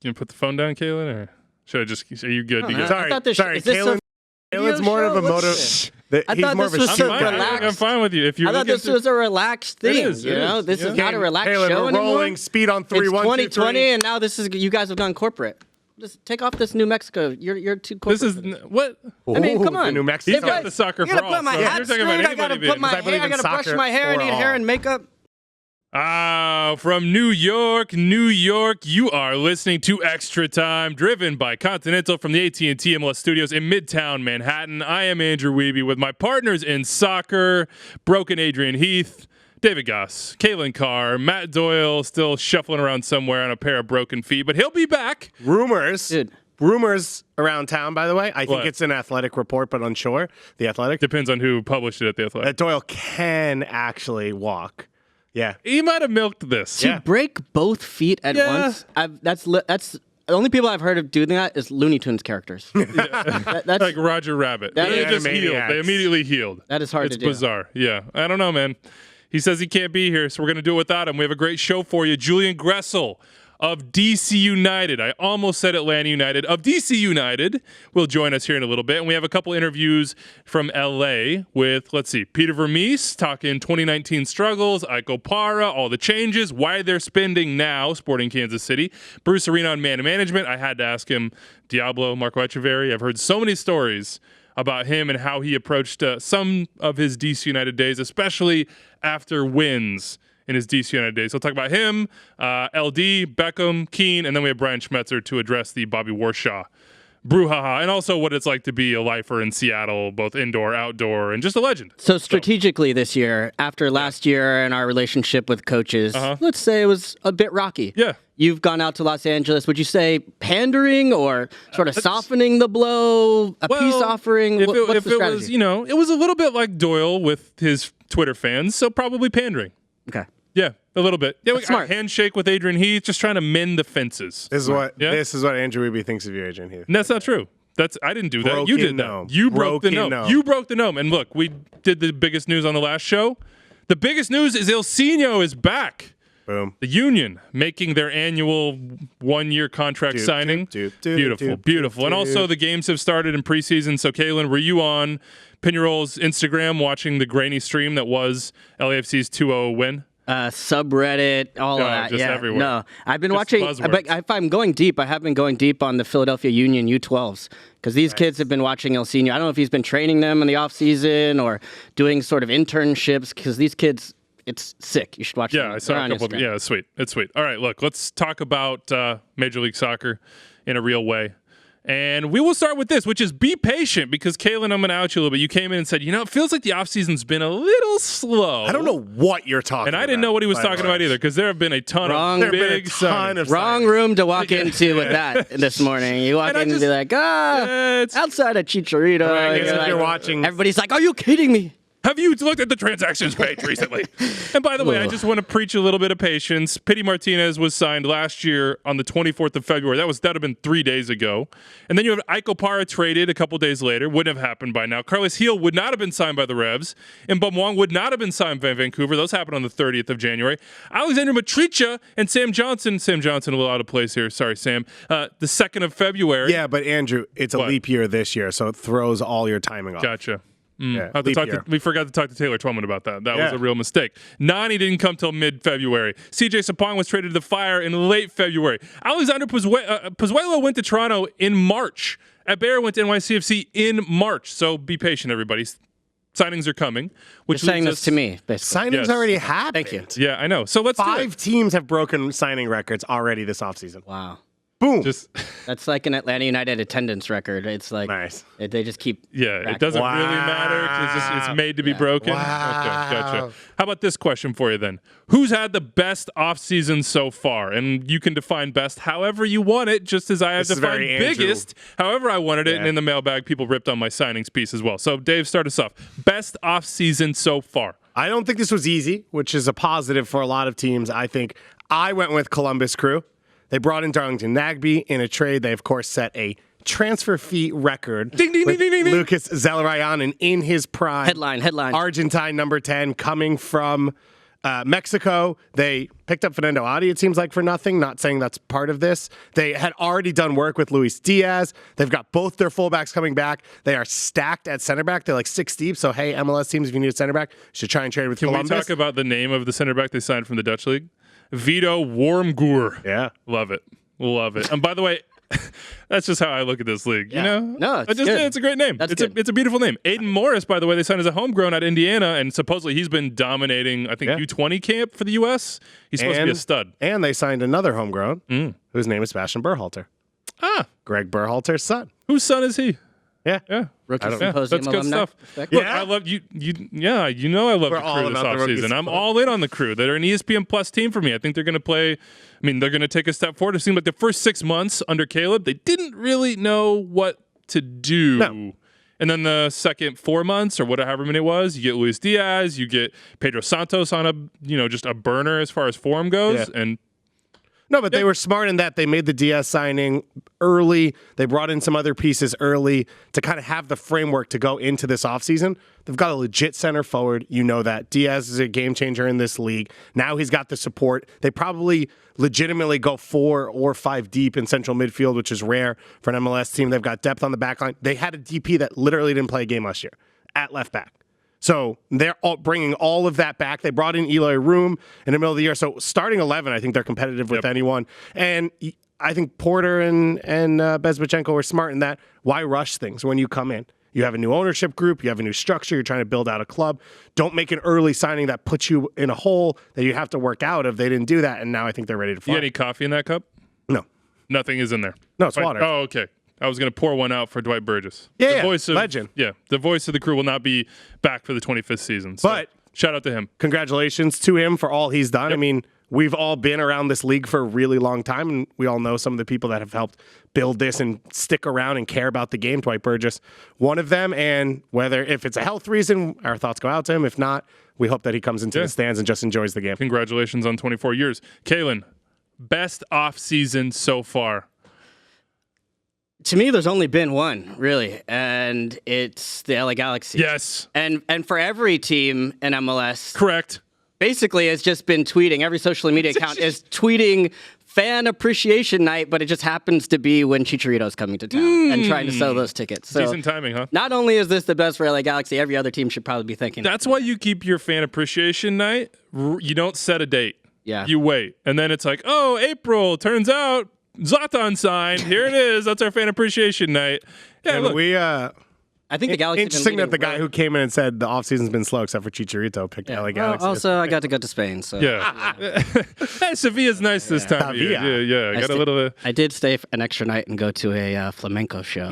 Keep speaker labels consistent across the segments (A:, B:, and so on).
A: gonna put the phone down, Calen, or should I just? Are you good?
B: Sorry, Calen's more of a motive.
C: I thought this was so relaxed.
A: I'm fine with you. If you're
C: I thought this was a relaxed thing. This is not a relaxed show
B: we're
C: anymore.
B: rolling speed on 3,
C: It's
B: 1, 2, 3.
C: 2020, and now this is you guys have gone corporate. Just take off this New Mexico. You're too corporate.
A: This is what?
C: I mean, come on.
B: New Mexico.
A: He's got the soccer
C: I gotta
A: for all.
C: put my
A: So
C: hat
A: you're
C: straight.
A: talking about
C: I gotta
A: anybody
C: put my
A: being-
C: hair. I gotta brush my hair. I need hair and makeup.
A: From New York, you are listening to Extra Time, driven by Continental from the AT&T MLS studios in Midtown Manhattan. I am Andrew Wiebe with my partners in soccer, Broken Adrian Heath, David Goss, Calen Carr, Matt Doyle, still shuffling around somewhere on a pair of broken feet, but he'll be back.
B: Rumors around town, by the way. I think
A: What?
B: it's an Athletic report, but unsure. The Athletic.
A: Depends on who published it at the Athletic.
B: That Doyle can actually walk. Yeah.
A: He might have milked this.
C: To break both feet at once. That's the only people I've heard of doing that is Looney Tunes characters. That's
A: Like Roger Rabbit.
C: That
A: They
C: is-
A: just healed. They immediately healed.
C: That is hard to do.
A: It's bizarre. Yeah. I don't know, man. He says he can't be here, so we're going to do it without him. We have a great show for you. Julian Gressel of DC United. I almost said Atlanta United. Of DC United will join us here in a little bit. And we have a couple interviews from LA with, Peter Vermes talking 2019 struggles, Iko Para, all the changes, why they're spending now, Sporting Kansas City. Bruce Arena on man management. I had to ask him, Diablo, Marco Etcheverry. I've heard so many stories about him and how he approached some of his DC United days, especially after wins in his DC United days. So we'll talk about him, LD, Beckham, Keane, and then we have Brian Schmetzer to address the Bobby Warshaw brouhaha, and also what it's like to be a lifer in Seattle, both indoor, outdoor, and just a legend.
C: So strategically this year, after last year and our relationship with coaches, let's say it was a bit rocky.
A: Yeah.
C: You've gone out to Los Angeles. Would you say pandering or sort of softening the blow, a peace offering? What's the strategy?
A: It was a little bit like Doyle with his Twitter fans, so probably pandering.
C: Okay.
A: Yeah, a little bit. Yeah, we
C: smart.
A: Handshake with Adrian Heath, just trying to mend the fences.
B: This is what Andrew Wiebe thinks of you, Adrian Heath.
A: And that's not true. I didn't do that. You did that. You broke the gnome. You broke the gnome. And look, we did the biggest news on the last show. The biggest news is Ilsinho is back.
B: Boom.
A: The Union making their annual 1-year contract signing. Beautiful. And also the games have started in preseason. So, Calen, were you on Pinerol's Instagram watching the grainy stream that was LAFC's 2-0 win?
C: Subreddit, all of that.
A: Just everywhere.
C: No, I've been
A: Just
C: watching.
A: buzzwords.
C: If I'm going deep, I have been going deep on the Philadelphia Union U12s because these kids have been watching Ilsinho. I don't know if he's been training them in the off season or doing sort of internships because these kids, it's sick. You should watch them.
A: Yeah, I saw a couple of Yeah, it's sweet. It's sweet. All right, look, let's talk about Major League Soccer in a real way. And we will start with this, which is be patient, because, Calen, I'm going to out you a little bit. You came in and said, it feels like the offseason's been a little slow.
B: I don't know what you're talking about.
A: And I didn't know what he was talking about either, because there have been a ton of big signings.
C: Wrong room to walk into with that this morning. You walk in and be like, outside of Chicharito.
B: Right, you're watching.
C: Everybody's like, are you kidding me?
A: Have you looked at the transactions page recently? And by the way, I just want to preach a little bit of patience. Pity Martinez was signed last year on the 24th of February. That would have been 3 days ago. And then you have Iko Para traded a couple days later. Wouldn't have happened by now. Carlos Gil would not have been signed by the Revs. And Bumwang would not have been signed by Vancouver. Those happened on the 30th of January. Alexander Matricha and Sam Johnson a little out of place here. Sorry, Sam. The 2nd of February.
B: Yeah, but Andrew, it's a leap year this year, so it throws all your timing off.
A: Gotcha.
B: Yeah,
A: we forgot to talk to Taylor Twellman about that. That was a real mistake. Nani didn't come till mid-February. CJ Sapong was traded to the Fire in late February. Alexander Pozuelo went to Toronto in March. Abera went to NYCFC in March. So be patient, everybody. Signings are coming.
C: You're saying this to me, basically.
B: Signings already happened.
C: Thank you.
A: Yeah, I know. So let's do it.
B: 5 teams have broken signing records already this offseason.
C: Wow.
B: Boom.
C: That's like an Atlanta United attendance record. It's like
B: nice.
C: They just keep.
A: It doesn't really matter. It's made to be broken.
B: Wow.
A: Okay, gotcha. How about this question for you then? Who's had the best offseason so far? And you can define best however you want it, just as I have defined biggest however I wanted it. And in the mailbag, people ripped on my signings piece as well. So Dave, start us off. Best offseason so far.
B: I don't think this was easy, which is a positive for a lot of teams. I think I went with Columbus Crew. They brought in Darlington Nagbe in a trade. They, of course, set a transfer fee record.
A: Ding, ding, ding, ding, ding.
B: Lucas Zelarayan in his prime.
C: Headline.
B: Argentine number 10 coming from Mexico, they picked up Fernando Adi, it seems like, for nothing. Not saying that's part of this. They had already done work with Luis Diaz. They've got both their fullbacks coming back. They are stacked at center back. They're like 6 deep. So, hey, MLS teams, if you need a center back, you should try and trade with Columbus.
A: Can we talk about the name of the center back they signed from the Dutch league? Vito Wormgoor.
B: Yeah.
A: Love it. Love it. And by the way, that's just how I look at this league.
C: Yeah.
A: You know?
C: No, it's good.
A: It's a great name.
C: That's
A: it's
C: good.
A: it's a beautiful name. Aiden Morris, by the way, they signed as a homegrown at Indiana, and supposedly he's been dominating, I think, U20 camp for the U.S. He's supposed to be a stud.
B: And they signed another homegrown, whose name is Sebastian Berhalter.
A: Ah.
B: Greg Berhalter's son.
A: Whose son is he?
B: Yeah.
A: Yeah.
C: Rookie
A: Yeah,
C: Symposium
A: that's good
C: alumni.
A: stuff.
C: Respect.
A: Look,
B: Yeah.
A: I love you. You know I love
B: We're
A: the
B: all
A: crew this
B: about the Rookie
A: offseason. I'm
B: Symposium.
A: all in on the crew. They're an ESPN Plus team for me. I think they're going to play. I mean, they're going to take a step forward. It seemed like the first 6 months under Caleb, they didn't really know what to do.
B: No.
A: And then the second 4 months or whatever many it was, you get Luis Diaz, you get Pedro Santos on just a burner as far as form goes, and
B: No, but they were smart in that they made the Diaz signing early. They brought in some other pieces early to kind of have the framework to go into this offseason. They've got a legit center forward. You know that. Diaz is a game changer in this league. Now he's got the support. They probably legitimately go 4 or 5 deep in central midfield, which is rare for an MLS team. They've got depth on the back line. They had a DP that literally didn't play a game last year at left back. So they're bringing all of that back. They brought in Eloy Room in the middle of the year. So starting 11, I think they're competitive with anyone. And I think Porter and Bezbachenko were smart in that. Why rush things when you come in? You have a new ownership group. You have a new structure. You're trying to build out a club. Don't make an early signing that puts you in a hole that you have to work out of. They didn't do that, and now I think they're ready to fly.
A: you got any coffee in that cup?
B: No.
A: Nothing is in there.
B: No, it's
A: Fine.
B: water.
A: Oh, okay. I was going to pour one out for Dwight Burgess.
B: Yeah,
A: the voice of,
B: legend.
A: Yeah, the voice of the crew will not be back for the 25th season. So
B: But
A: shout out to him.
B: Congratulations to him for all he's done. I mean, we've all been around this league for a really long time, and we all know some of the people that have helped build this and stick around and care about the game. Dwight Burgess, one of them. And if it's a health reason, our thoughts go out to him. If not, we hope that he comes into the stands and just enjoys the game.
A: Congratulations on 24 years. Calen, best off season so far.
C: To me, there's only been one, really, and it's the LA Galaxy.
A: Yes.
C: And for every team in MLS,
A: Correct.
C: basically it's just been tweeting. Every social media account is tweeting fan appreciation night, but it just happens to be when Chicharito's coming to town and trying to sell those tickets. So
A: Decent timing, huh?
C: not only is this the best for LA Galaxy, every other team should probably be thinking.
A: That's why you keep your fan appreciation night. You don't set a date.
C: Yeah.
A: You wait. And then it's like, oh, April, turns out Zlatan signed. Here it is. That's our fan appreciation night. Yeah,
B: And
A: look.
B: we,
C: I think the Galaxy.
B: interesting that the guy who came in and said the offseason's been slow except for Chicharito picked LA Galaxy.
C: Also, I got to go to Spain, so
A: Yeah. Hey, Sevilla's nice this time of year.
B: Sevilla.
A: Yeah. Got a little.
C: I did stay an extra night and go to a flamenco show.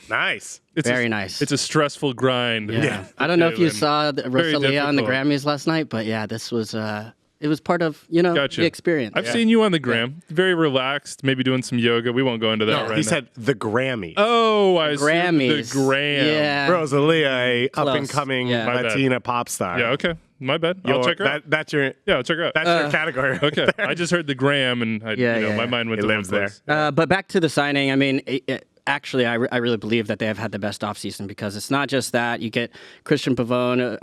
B: Nice.
C: Very nice.
A: It's a stressful grind.
C: Yeah. I don't know if you
A: Calen.
C: saw Rosalia on the
A: difficult.
C: Grammys last night, but yeah, this was it was part of
A: Gotcha.
C: the experience.
A: I've seen you on the gram. Very relaxed, maybe doing some yoga. We won't go into that right
B: He
A: now.
B: said the Grammys.
A: Oh, I see.
C: Grammys.
A: The gram.
C: Yeah.
B: Rosalia, a
C: Close.
B: up-and-coming
C: Yeah.
A: My bad.
B: Latina pop star.
A: Yeah, okay. My bad. I'll check her out.
B: That's your
A: I'll check her out.
B: that's your category.
A: Okay. I just heard the gram and my mind went
B: It
A: to
B: lives
A: one place.
C: But back to the signing. I mean, actually, I really believe that they have had the best offseason because it's not just that. You get Christian Pavone.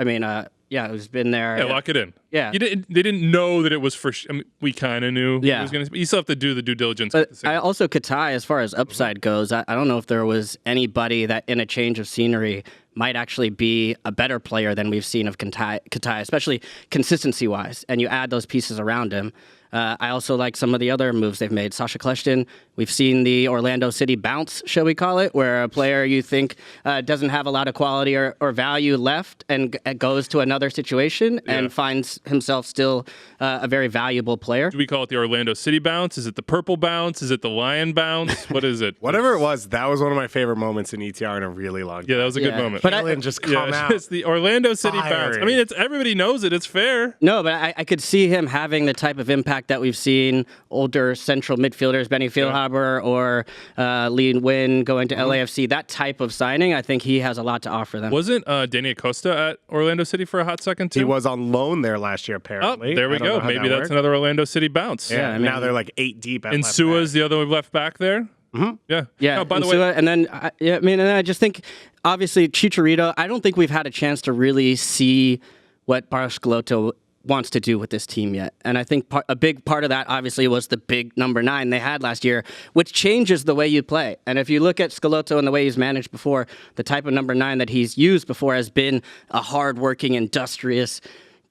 C: Who's been there.
A: Yeah, lock it in.
C: Yeah.
A: They didn't know that it was for. I mean, we kind of knew.
C: Yeah.
A: It was gonna. You still have to do the due diligence.
C: But
A: at the same
C: I also Katai, as far as upside goes, I don't know if there was anybody that in a change of scenery might actually be a better player than we've seen of Katai, especially consistency-wise. And you add those pieces around him. I also like some of the other moves they've made. Sasha Kleshtin, we've seen the Orlando City bounce, shall we call it, where a player you think doesn't have a lot of quality or value left and goes to another situation and finds himself still a very valuable player.
A: Do we call it the Orlando City bounce? Is it the purple bounce? Is it the lion bounce? What is it?
B: Whatever it was, that was one of my favorite moments in ETR in a really long time.
A: Yeah, that was a good
C: Yeah.
A: moment.
C: But
B: Calen just come out.
A: It's the Orlando City bounce. I
B: firing.
A: mean, it's everybody knows it. It's fair.
C: No, but I could see him having the type of impact that we've seen older central midfielders, Benny Feilhaber or Lee Nguyen going to LAFC. That type of signing, I think he has a lot to offer them.
A: Wasn't Danny Acosta at Orlando City for a hot second too?
B: He was on loan there last year,
A: Oh,
B: apparently.
A: there we
B: I don't
A: go.
B: know how
A: Maybe
B: that
A: that's
B: worked.
A: another Orlando City bounce.
B: Yeah,
C: I mean-
B: now they're like 8 deep at
A: And
B: left
A: Sua's
B: back.
A: the other left back there. Mm-hmm. Yeah.
C: Yeah,
A: Oh, by the
C: and
A: way,
C: and then and then I just think, obviously, Chicharito. I don't think we've had a chance to really see what Barcelona wants to do with this team yet. And I think a big part of that, obviously, was the big number 9 they had last year, which changes the way you play. And if you look at Schelotto and the way he's managed before, the type of number 9 that he's used before has been a hardworking, industrious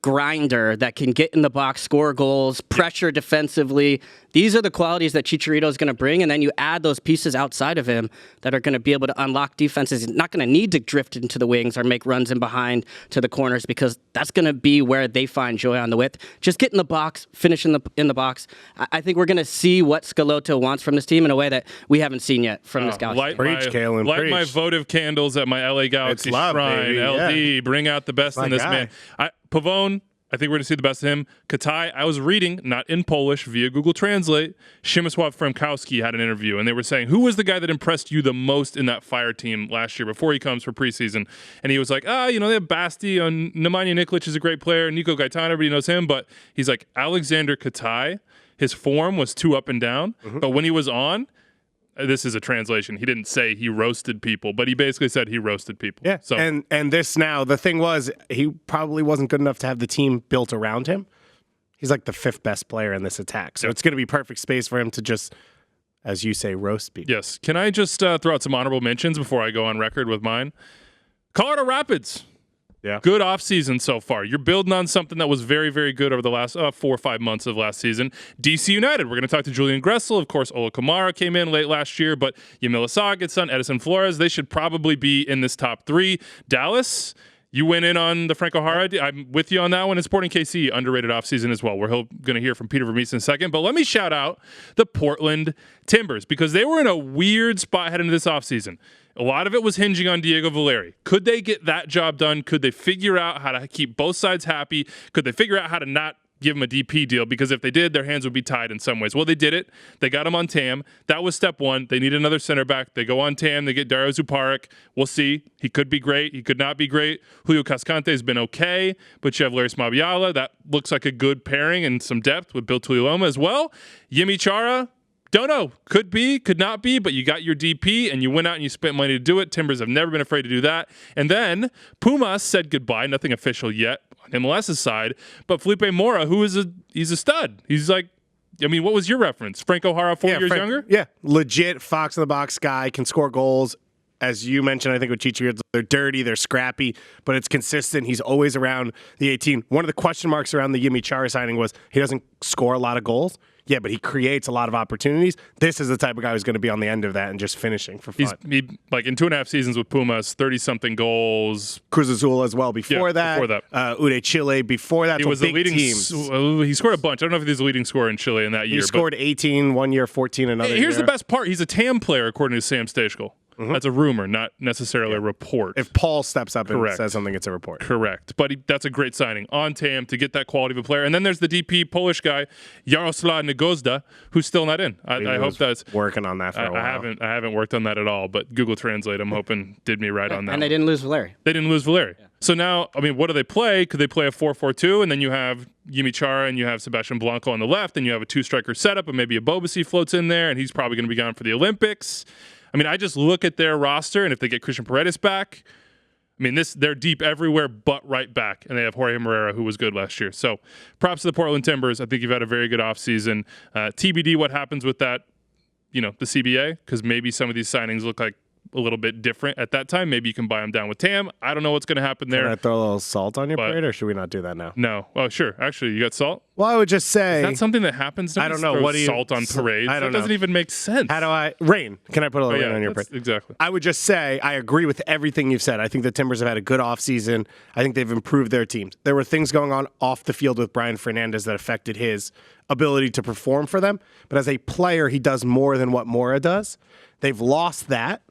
C: grinder that can get in the box, score goals, pressure defensively. These are the qualities that Chicharito is going to bring, and then you add those pieces outside of him that are going to be able to unlock defenses. He's not going to need to drift into the wings or make runs in behind to the corners because that's going to be where they find joy on the width. Just get in the box, finish in the box. I think we're going to see what Schelotto wants from this team in a way that we haven't seen yet from this Galaxy.
A: Light my votive candles at my LA Galaxy shrine.
B: Baby.
A: LD,
B: Yeah.
A: bring out the best in this
B: guy.
A: man. Pavone, I think we're going to see the best of him. Katai, I was reading, not in Polish, via Google Translate. Przemysław Fremkowski had an interview, and they were saying, who was the guy that impressed you the most in that Fire team last year before he comes for preseason? And he was like, they have Basti, and Nemanja Nikolic is a great player, Nico Gaetan, everybody knows him, but he's like, Alexander Katai, his form was too up and down, but when he was on, this is a translation. He didn't say he roasted people, but he basically said he roasted people.
B: Yeah.
A: So
B: And this now, the thing was, he probably wasn't good enough to have the team built around him. He's like the 5th best player in this attack. So it's going to be perfect space for him to just, as you say, roast people.
A: yes. Can I just throw out some honorable mentions before I go on record with mine? Colorado Rapids.
B: Yeah.
A: Good offseason so far. You're building on something that was very, very good over the last 4 or 5 months of last season. DC United. We're going to talk to Julian Gressel. Of course, Ola Kamara came in late last year, but Yamila Saga-son, Edison Flores, they should probably be in this top 3. Dallas, you went in on the Franco Jara. I'm with you on that one. And Sporting KC, underrated offseason as well. We're going to hear from Peter Vermes in a second. But let me shout out the Portland Timbers because they were in a weird spot heading into this offseason. A lot of it was hinging on Diego Valeri. Could they get that job done? Could they figure out how to keep both sides happy? Could they figure out how to not give him a DP deal? Because if they did, their hands would be tied in some ways. Well, they did it. They got him on TAM. That was step 1. They need another center back. They go on TAM. They get Dario Zuparic. We'll see. He could be great. He could not be great. Julio Cascante has been okay, but you have Larry Smabiala. That looks like a good pairing and some depth with Bill Tuiloma as well. Yimi Chara. Don't know. Could be, could not be, but you got your DP and you went out and you spent money to do it. Timbers have never been afraid to do that. And then Pumas said goodbye. Nothing official yet on MLS's side, but Felipe Mora, he's a stud. He's like, what was your reference? Franco Jara, 4 years younger?
B: Yeah. Legit fox in the box guy, can score goals. As you mentioned, I think with Chicharito, they're dirty, they're scrappy, but it's consistent. He's always around the 18. One of the question marks around the Yimi Chara signing was he doesn't score a lot of goals. Yeah, but he creates a lot of opportunities. This is the type of guy who's going to be on the end of that and just finishing for fun.
A: He like in 2.5 seasons with Pumas, 30-something goals.
B: Cruz Azul as well before that. Ude Chile before that.
A: He was the leading
B: teams.
A: He scored a bunch. I don't know if he's the leading scorer in Chile in that year.
B: He scored 18 one year, 14 another year.
A: Here's the best part. He's a TAM player, according to Sam Stejskal. That's a rumor, not necessarily a report.
B: If Paul steps up and says something, it's a report.
A: Correct. But that's a great signing on TAM to get that quality of a player. And then there's the DP Polish guy, Jaroslaw Negozda, who's still not in. I hope that's
B: working on that for a while.
A: I haven't worked on that at all, but Google Translate, I'm hoping, did me right on that.
C: And they didn't lose Valeri.
A: They didn't lose Valeri. Yeah. So now, what do they play? Could they play a 4-4-2? And then you have Yimi Chara and you have Sebastian Blanco on the left, and you have a 2-striker setup, and maybe a Bobasi floats in there, and he's probably going to be gone for the Olympics. I just look at their roster, and if they get Christian Paredes back, they're deep everywhere but right back, and they have Jorge Morera, who was good last year. So props to the Portland Timbers. I think you've had a very good offseason. TBD what happens with that, the CBA, because maybe some of these signings look like a little bit different at that time. Maybe you can buy them down with TAM. I don't know what's going to happen there.
B: Can I throw a little salt on your plate, or should we not do that now?
A: No. Oh, sure. Actually, you got salt?
B: Well, I would just say...
A: Is that something that happens?
B: I don't know. What do you...
A: Salt on parades?
B: I don't know.
A: That doesn't even make sense.
B: How do I... Rain. Can I put a little rain on your plate?
A: Exactly.
B: I would just say I agree with everything you've said. I think the Timbers have had a good offseason. I think they've improved their teams. There were things going on off the field with Brian Fernandez that affected his ability to perform for them. But as a player, he does more than what Mora does. They've lost that.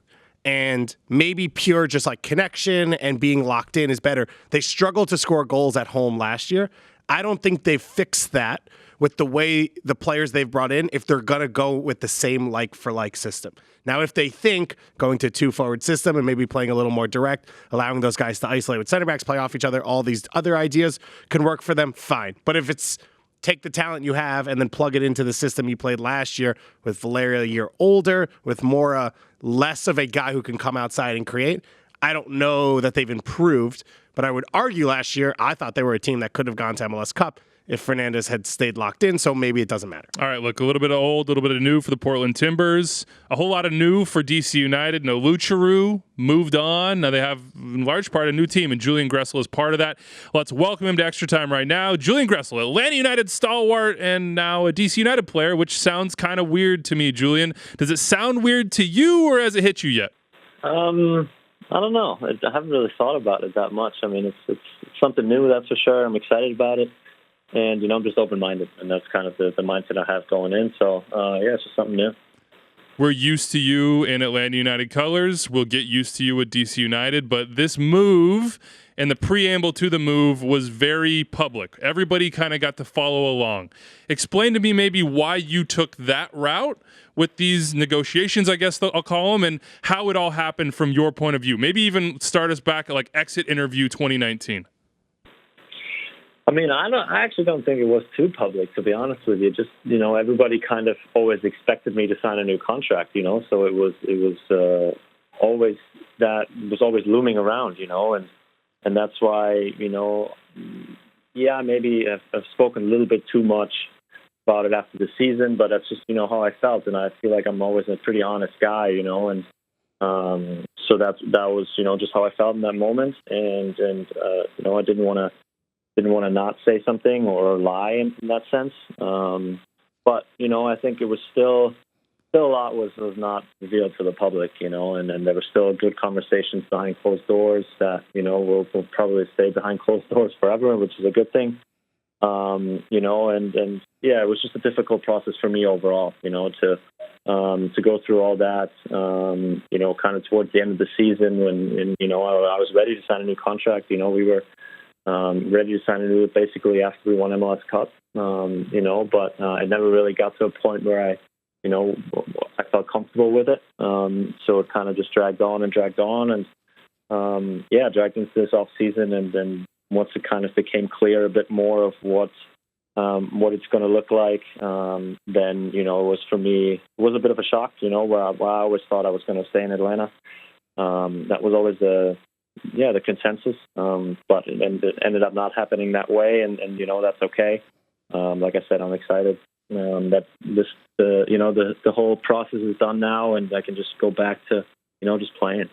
B: And maybe pure just like connection and being locked in is better. They struggled to score goals at home last year. I don't think they've fixed that with the way the players they've brought in if they're going to go with the same like-for-like system. Now, if they think going to a 2-forward system and maybe playing a little more direct, allowing those guys to isolate with center backs, play off each other, all these other ideas can work for them, fine. But if it's take the talent you have and then plug it into the system you played last year with Valeria a year older, with Mora less of a guy who can come outside and create, I don't know that they've improved, but I would argue last year I thought they were a team that could have gone to MLS Cup if Fernandez had stayed locked in, so maybe it doesn't matter.
A: All right, look, a little bit of old, a little bit of new for the Portland Timbers. A whole lot of new for DC United. No Lucharu, moved on. Now they have, in large part, a new team, and Julian Gressel is part of that. Let's welcome him to Extra Time right now. Julian Gressel, Atlanta United stalwart and now a DC United player, which sounds kind of weird to me, Julian. Does it sound weird to you, or has it hit you yet?
D: I don't know. I haven't really thought about it that much. I mean, it's something new, that's for sure. I'm excited about it. And, I'm just open-minded, and that's kind of the mindset I have going in. So, it's just something new.
A: We're used to you in Atlanta United colors. We'll get used to you with DC United. But this move and the preamble to the move was very public. Everybody kind of got to follow along. Explain to me maybe why you took that route with these negotiations, I guess I'll call them, and how it all happened from your point of view. Maybe even start us back at exit interview 2019.
D: I mean, I actually don't think it was too public, to be honest with you. Just, everybody kind of always expected me to sign a new contract, so it was always looming around, and that's why, maybe I've spoken a little bit too much about it after the season, but that's just, how I felt, and I feel like I'm always a pretty honest guy, and so that was, just how I felt in that moment, and I didn't want to not say something or lie in that sense. But, I think it was still a lot was not revealed to the public, and there were still good conversations behind closed doors that, will probably stay behind closed doors forever, which is a good thing. It was just a difficult process for me overall, to go through all that, kind of towards the end of the season when, I was ready to sign a new contract. We were ready to sign a new basically after we won MLS Cup, but I never really got to a point where I felt comfortable with it. So it kind of just dragged on and dragged into this off season. And then once it kind of became clear a bit more of what it's going to look like, then, it was for me, it was a bit of a shock, where I always thought I was going to stay in Atlanta. That was always the consensus, but it ended up not happening that way, and that's okay. Like I said, I'm excited that the whole process is done now, and I can just go back to just playing.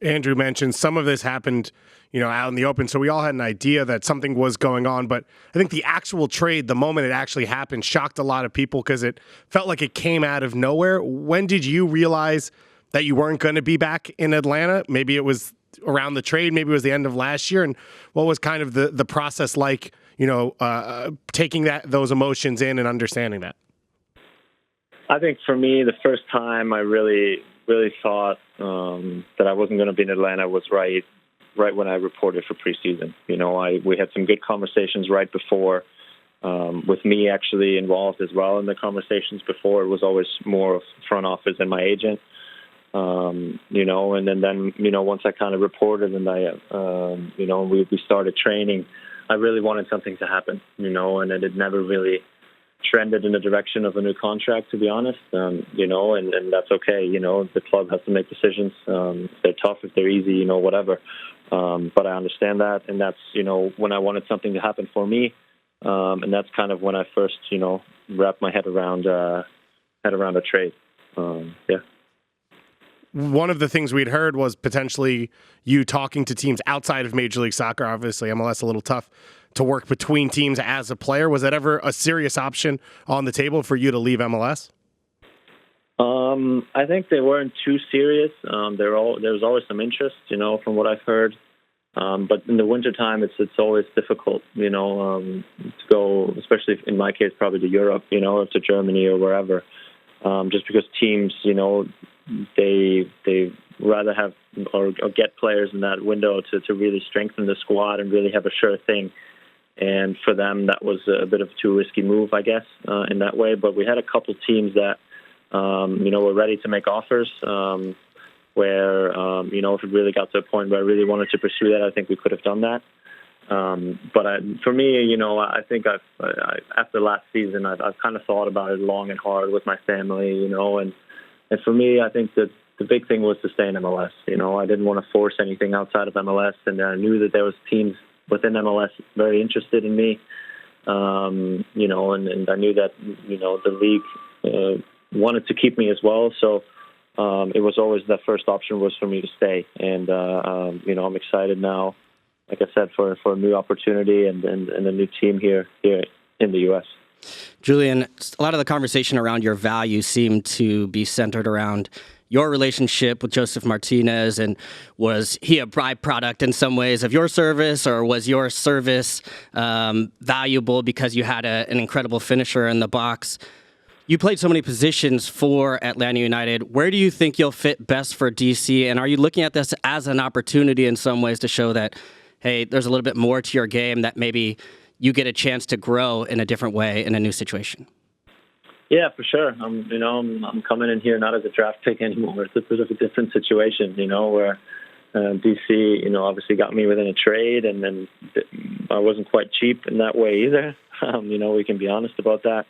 B: Andrew mentioned some of this happened, out in the open, so we all had an idea that something was going on, but I think the actual trade, the moment it actually happened, shocked a lot of people because it felt like it came out of nowhere. When did you realize that you weren't going to be back in Atlanta? Maybe it was around the trade, maybe it was the end of last year, and what was kind of the process like, taking those emotions in and understanding that?
D: I think for me, the first time I really thought that I wasn't going to be in Atlanta was right when I reported for preseason. We had some good conversations right before, with me actually involved as well in the conversations before. It was always more of front office and my agent. And then once I kind of reported and we started training, I really wanted something to happen, and it had never really trended in the direction of a new contract, to be honest, and that's okay. The club has to make decisions. If they're tough, if they're easy, whatever. But I understand that, and that's, when I wanted something to happen for me, and that's kind of when I first, wrapped my head around a trade.
B: One of the things we'd heard was potentially you talking to teams outside of Major League Soccer. Obviously, MLS a little tough to work between teams as a player. Was that ever a serious option on the table for you to leave MLS?
D: I think they weren't too serious. There was always some interest, from what I've heard. But in the wintertime, it's always difficult, to go, especially in my case, probably to Europe, or to Germany or wherever. Just because teams, they rather have or get players in that window to really strengthen the squad and really have a sure thing. And for them, that was a bit of a too risky move, I guess, in that way. But we had a couple teams that, were ready to make offers where, if it really got to a point where I really wanted to pursue that, I think we could have done that. But for me, I think after last season, I've kind of thought about it long and hard with my family, and for me, I think that the big thing was to stay in MLS. I didn't want to force anything outside of MLS, and I knew that there was teams within MLS very interested in me. And I knew that the league wanted to keep me as well. So it was always the first option was for me to stay, and I'm excited now, like I said, for a new opportunity and a new team here in the U.S.
C: Julian, a lot of the conversation around your values seemed to be centered around your relationship with Josef Martinez, and was he a byproduct in some ways of your service, or was your service valuable because you had an incredible finisher in the box? You played so many positions for Atlanta United. Where do you think you'll fit best for DC? And are you looking at this as an opportunity in some ways to show that, hey, there's a little bit more to your game, that maybe you get a chance to grow in a different way in a new situation?
D: Yeah, for sure. I'm coming in here not as a draft pick anymore. It's a bit of a different situation, where DC, obviously got me within a trade, and then I wasn't quite cheap in that way either. We can be honest about that.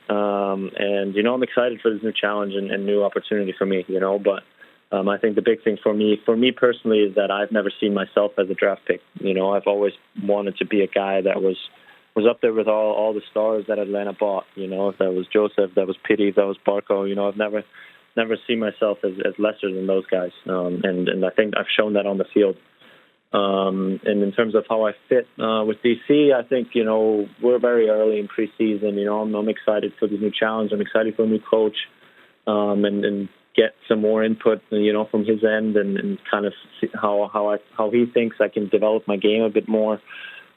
D: I'm excited for this new challenge and new opportunity for me, but I think the big thing for me personally is that I've never seen myself as a draft pick. I've always wanted to be a guy that was up there with all the stars that Atlanta bought. If that was Josef, that was Pitti, that was Barco, I've never seen myself as lesser than those guys. And I think I've shown that on the field. And in terms of how I fit with DC, I think, we're very early in preseason. I'm excited for the new challenge. I'm excited for a new coach, and get some more input, from his end, and kind of see how he thinks I can develop my game a bit more.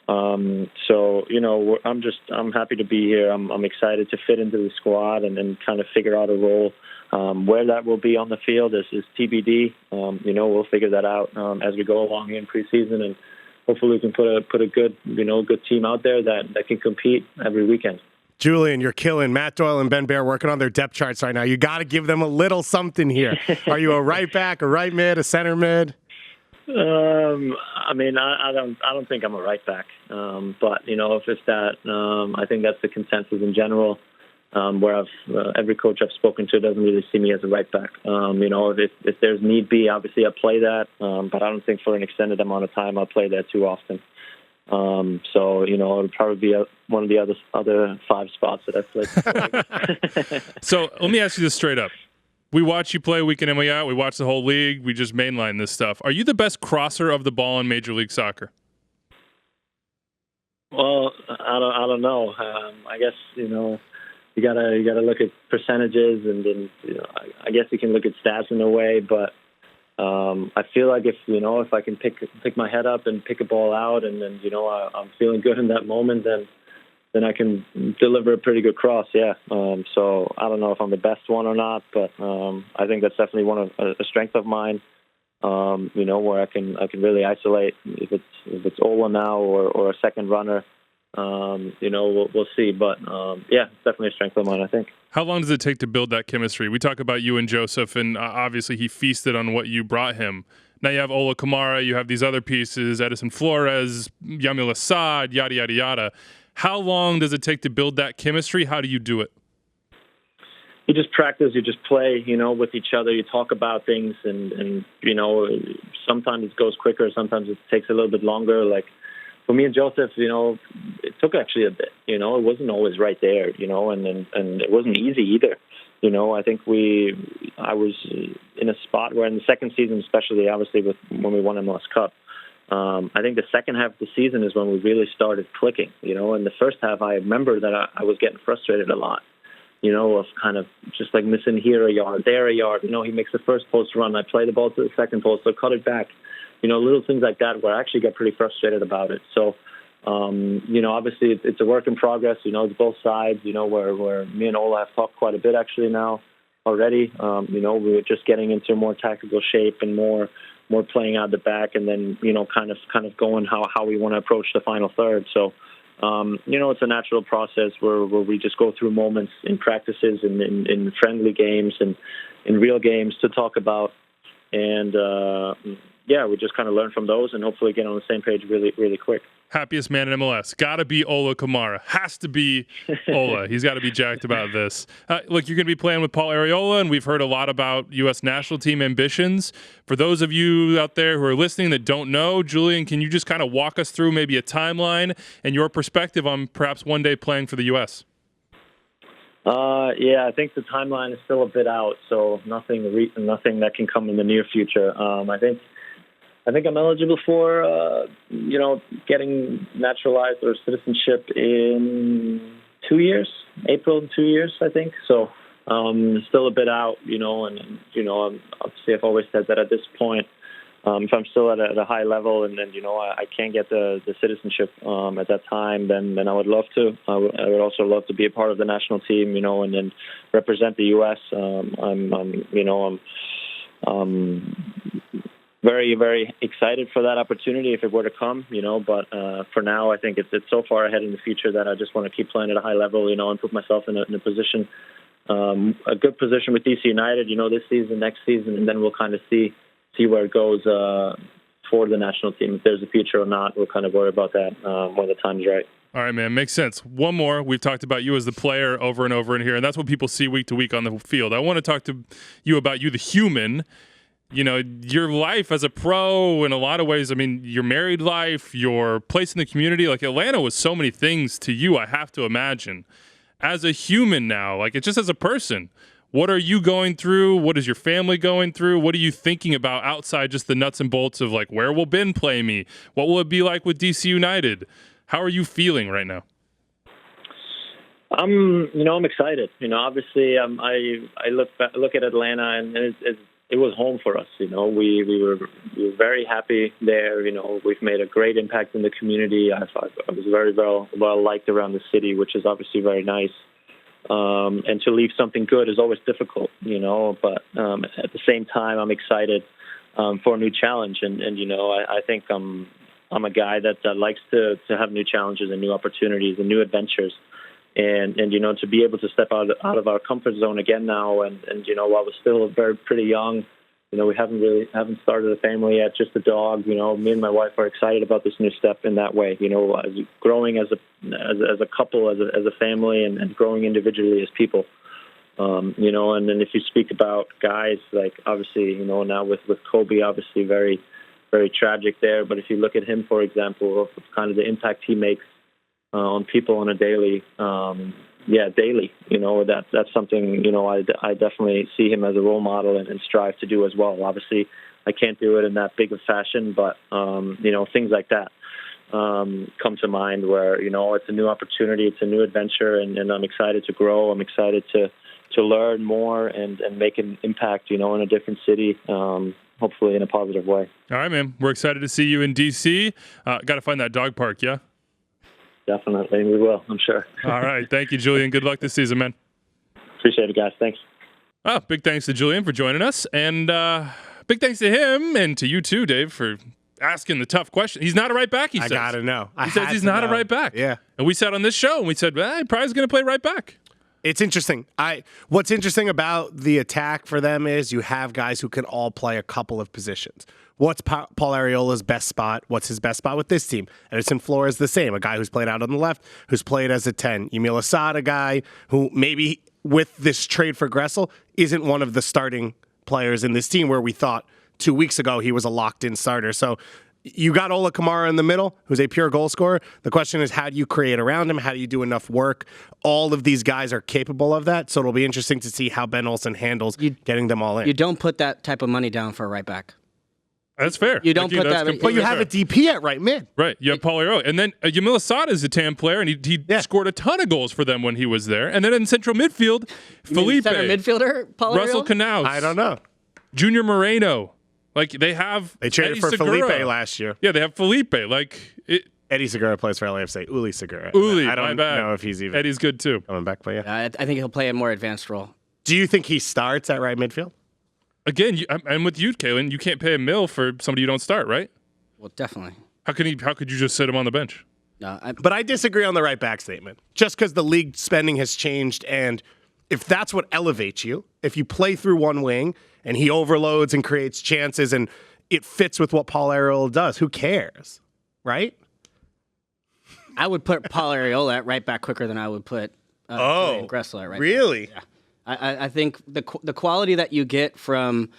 D: I'm happy to be here. I'm excited to fit into the squad and kind of figure out a role. Where that will be on the field is TBD. We'll figure that out as we go along in preseason, and hopefully we can put a good team out there that can compete every weekend.
B: Julian, you're killing. Matt Doyle and Ben Bear working on their depth charts right now. You got to give them a little something here. Are you a right back, a right mid, a center mid?
D: I don't think I'm a right back. But if it's that, I think that's the consensus in general. Where every coach I've spoken to doesn't really see me as a right back. If there's need be, obviously I play that, but I don't think for an extended amount of time I'll play that too often. It'll probably be one of the other 5 spots that I've played.
A: So let me ask you this straight up. We watch you play week in and week out. We watch the whole league. We just mainline this stuff. Are you the best crosser of the ball in Major League Soccer?
D: Well, I don't know. I guess, you gotta look at percentages, and then I guess you can look at stats in a way, but I feel like if I can pick my head up and pick a ball out, and then I'm feeling good in that moment, then I can deliver a pretty good cross. Yeah. So I don't know if I'm the best one or not, but I think that's definitely a strength of mine. Where I can really isolate if it's Ola now or a second runner. We'll see, but it's definitely a strength of mine, I think.
A: How long does it take to build that chemistry? We talk about you and Josef, and obviously he feasted on what you brought him. Now you have Ola Kamara, you have these other pieces, Edison Flores, Yamil Assad, yada, yada, yada. How long does it take to build that chemistry? How do you do it?
D: You just practice, you just play, with each other. You talk about things, and sometimes it goes quicker, sometimes it takes a little bit longer. Like for me and Josef, it took actually a bit. It wasn't always right there, and it wasn't easy either. I think I was in a spot where in the second season, especially obviously when we won MLS Cup, I think the second half of the season is when we really started clicking. In the first half, I remember that I was getting frustrated a lot. Of kind of just like missing here a yard, there a yard. He makes the first post run. I play the ball to the second post, so cut it back. Little things like that where I actually get pretty frustrated about it. So, obviously it's a work in progress. It's both sides, where me and Ola have talked quite a bit actually now already. We're just getting into more tactical shape and more playing out the back, and then, kind of going how we want to approach the final third. So, it's a natural process where we just go through moments in practices and in friendly games and in real games to talk about. And, we just kind of learn from those and hopefully get on the same page really, really quick.
A: Happiest man in MLS. Got to be Ola Kamara. Has to be Ola. He's got to be jacked about this. Look, you're going to be playing with Paul Arriola, and we've heard a lot about U.S. national team ambitions. For those of you out there who are listening that don't know, Julian, can you just kind of walk us through maybe a timeline and your perspective on perhaps one day playing for the U.S.?
D: I think the timeline is still a bit out, so nothing that can come in the near future. I think I'm eligible for, getting naturalized or citizenship in 2 years, April in 2 years, I think. So still a bit out, obviously I've always said that at this point, if I'm still at a high level and then, I can't get the citizenship at that time, then I would love to. I would also love to be a part of the national team, and then represent the U.S. I'm very, very excited for that opportunity if it were to come, but for now I think it's so far ahead in the future that I just want to keep playing at a high level, and put myself in a position, a good position with DC United, this season, next season, and then we'll kind of see where it goes for the national team. If there's a future or not, we'll kind of worry about that when the time's right.
A: All right, man. Makes sense. One more. We've talked about you as the player over and over in here, and that's what people see week to week on the field. I want to talk to you about you, the human. Your life as a pro in a lot of ways. I mean, your married life, your place in the community. Like, Atlanta was so many things to you, I have to imagine. As a human now, like, it's just as a person. What are you going through? What is your family going through? What are you thinking about outside just the nuts and bolts of, like, where will Ben play me? What will it be like with DC United? How are you feeling right now?
D: I'm excited. Obviously, I look at Atlanta, and it was home for us. We were very happy there. We've made a great impact in the community. I was very well liked around the city, which is obviously very nice. And to leave something good is always difficult, but at the same time, I'm excited for a new challenge. And I think I'm a guy that likes to have new challenges and new opportunities and new adventures. And to be able to step out of our comfort zone again now, and while we're still pretty young, we haven't started a family yet, just a dog. Me and my wife are excited about this new step in that way. As growing as a couple, as a family, and growing individually as people. And then if you speak about guys, like obviously, now with Kobe, obviously very, very tragic there. But if you look at him, for example, of kind of the impact he makes on people on a daily, daily. That's something, I definitely see him as a role model and strive to do as well. Obviously, I can't do it in that big of fashion, but, things like that come to mind where, it's a new opportunity, it's a new adventure, and I'm excited to grow. I'm excited to learn more and make an impact, in a different city, hopefully in a positive way. All
A: right, man. We're excited to see you in D.C. Got to find that dog park, yeah?
D: Definitely, we will, I'm sure.
A: All right. Thank you, Julian. Good luck this season, man.
D: Appreciate it, guys. Thanks.
A: Big thanks to Julian for joining us. And big thanks to him and to you too, Dave, for asking the tough question. He's not a right back, he says.
B: I got to know.
A: He says he's not a right back.
B: Yeah.
A: And we sat on this show and we said, he probably is going to play right back.
B: It's interesting. What's interesting about the attack for them is you have guys who can all play a couple of positions. What's Paul Arriola's best spot? What's his best spot with this team? Edison Flores the same, a guy who's played out on the left, who's played as a 10. Emil Assad, a guy who maybe with this trade for Gressel isn't one of the starting players in this team where we thought 2 weeks ago he was a locked-in starter. So you got Ola Kamara in the middle, who's a pure goal scorer. The question is, how do you create around him? How do you do enough work? All of these guys are capable of that, so it'll be interesting to see how Ben Olsen handles getting them all in.
C: You don't put that type of money down for a right back.
A: That's fair.
C: You don't put that,
B: but you have a DP at right mid.
A: Right. You have Paul Arriola. And then Emil Assad is a TAM player, and he scored a ton of goals for them when he was there. And then in central midfield, Felipe.
C: Center midfielder, Paul
A: Russell
C: Arriola?
A: Canals.
B: I don't know.
A: Junior Moreno. Like, they have
B: They traded
A: Eddie
B: for
A: Segura.
B: Felipe last year.
A: Yeah, they have Felipe.
B: Eddie Segura plays for LAFC. Uli Segura.
A: Uli,
B: I don't
A: my bad.
B: know if he's even
A: Eddie's good, too.
B: coming back, but yeah.
C: I think he'll play a more advanced role.
B: Do you think he starts at right midfield?
A: Again, I'm with you, Calen. You can't pay a mil for somebody you don't start, right?
C: Well, definitely.
A: How could you just sit him on the bench?
C: No,
B: But I disagree on the right back statement. Just because the league spending has changed, and if that's what elevates you, if you play through one wing and he overloads and creates chances and it fits with what Paul Arriola does. Who cares, right?
C: I would put Paul Arriola at right back quicker than I would put Julian Gressel at right back.
B: Really?
C: Yeah. I think the quality that you get from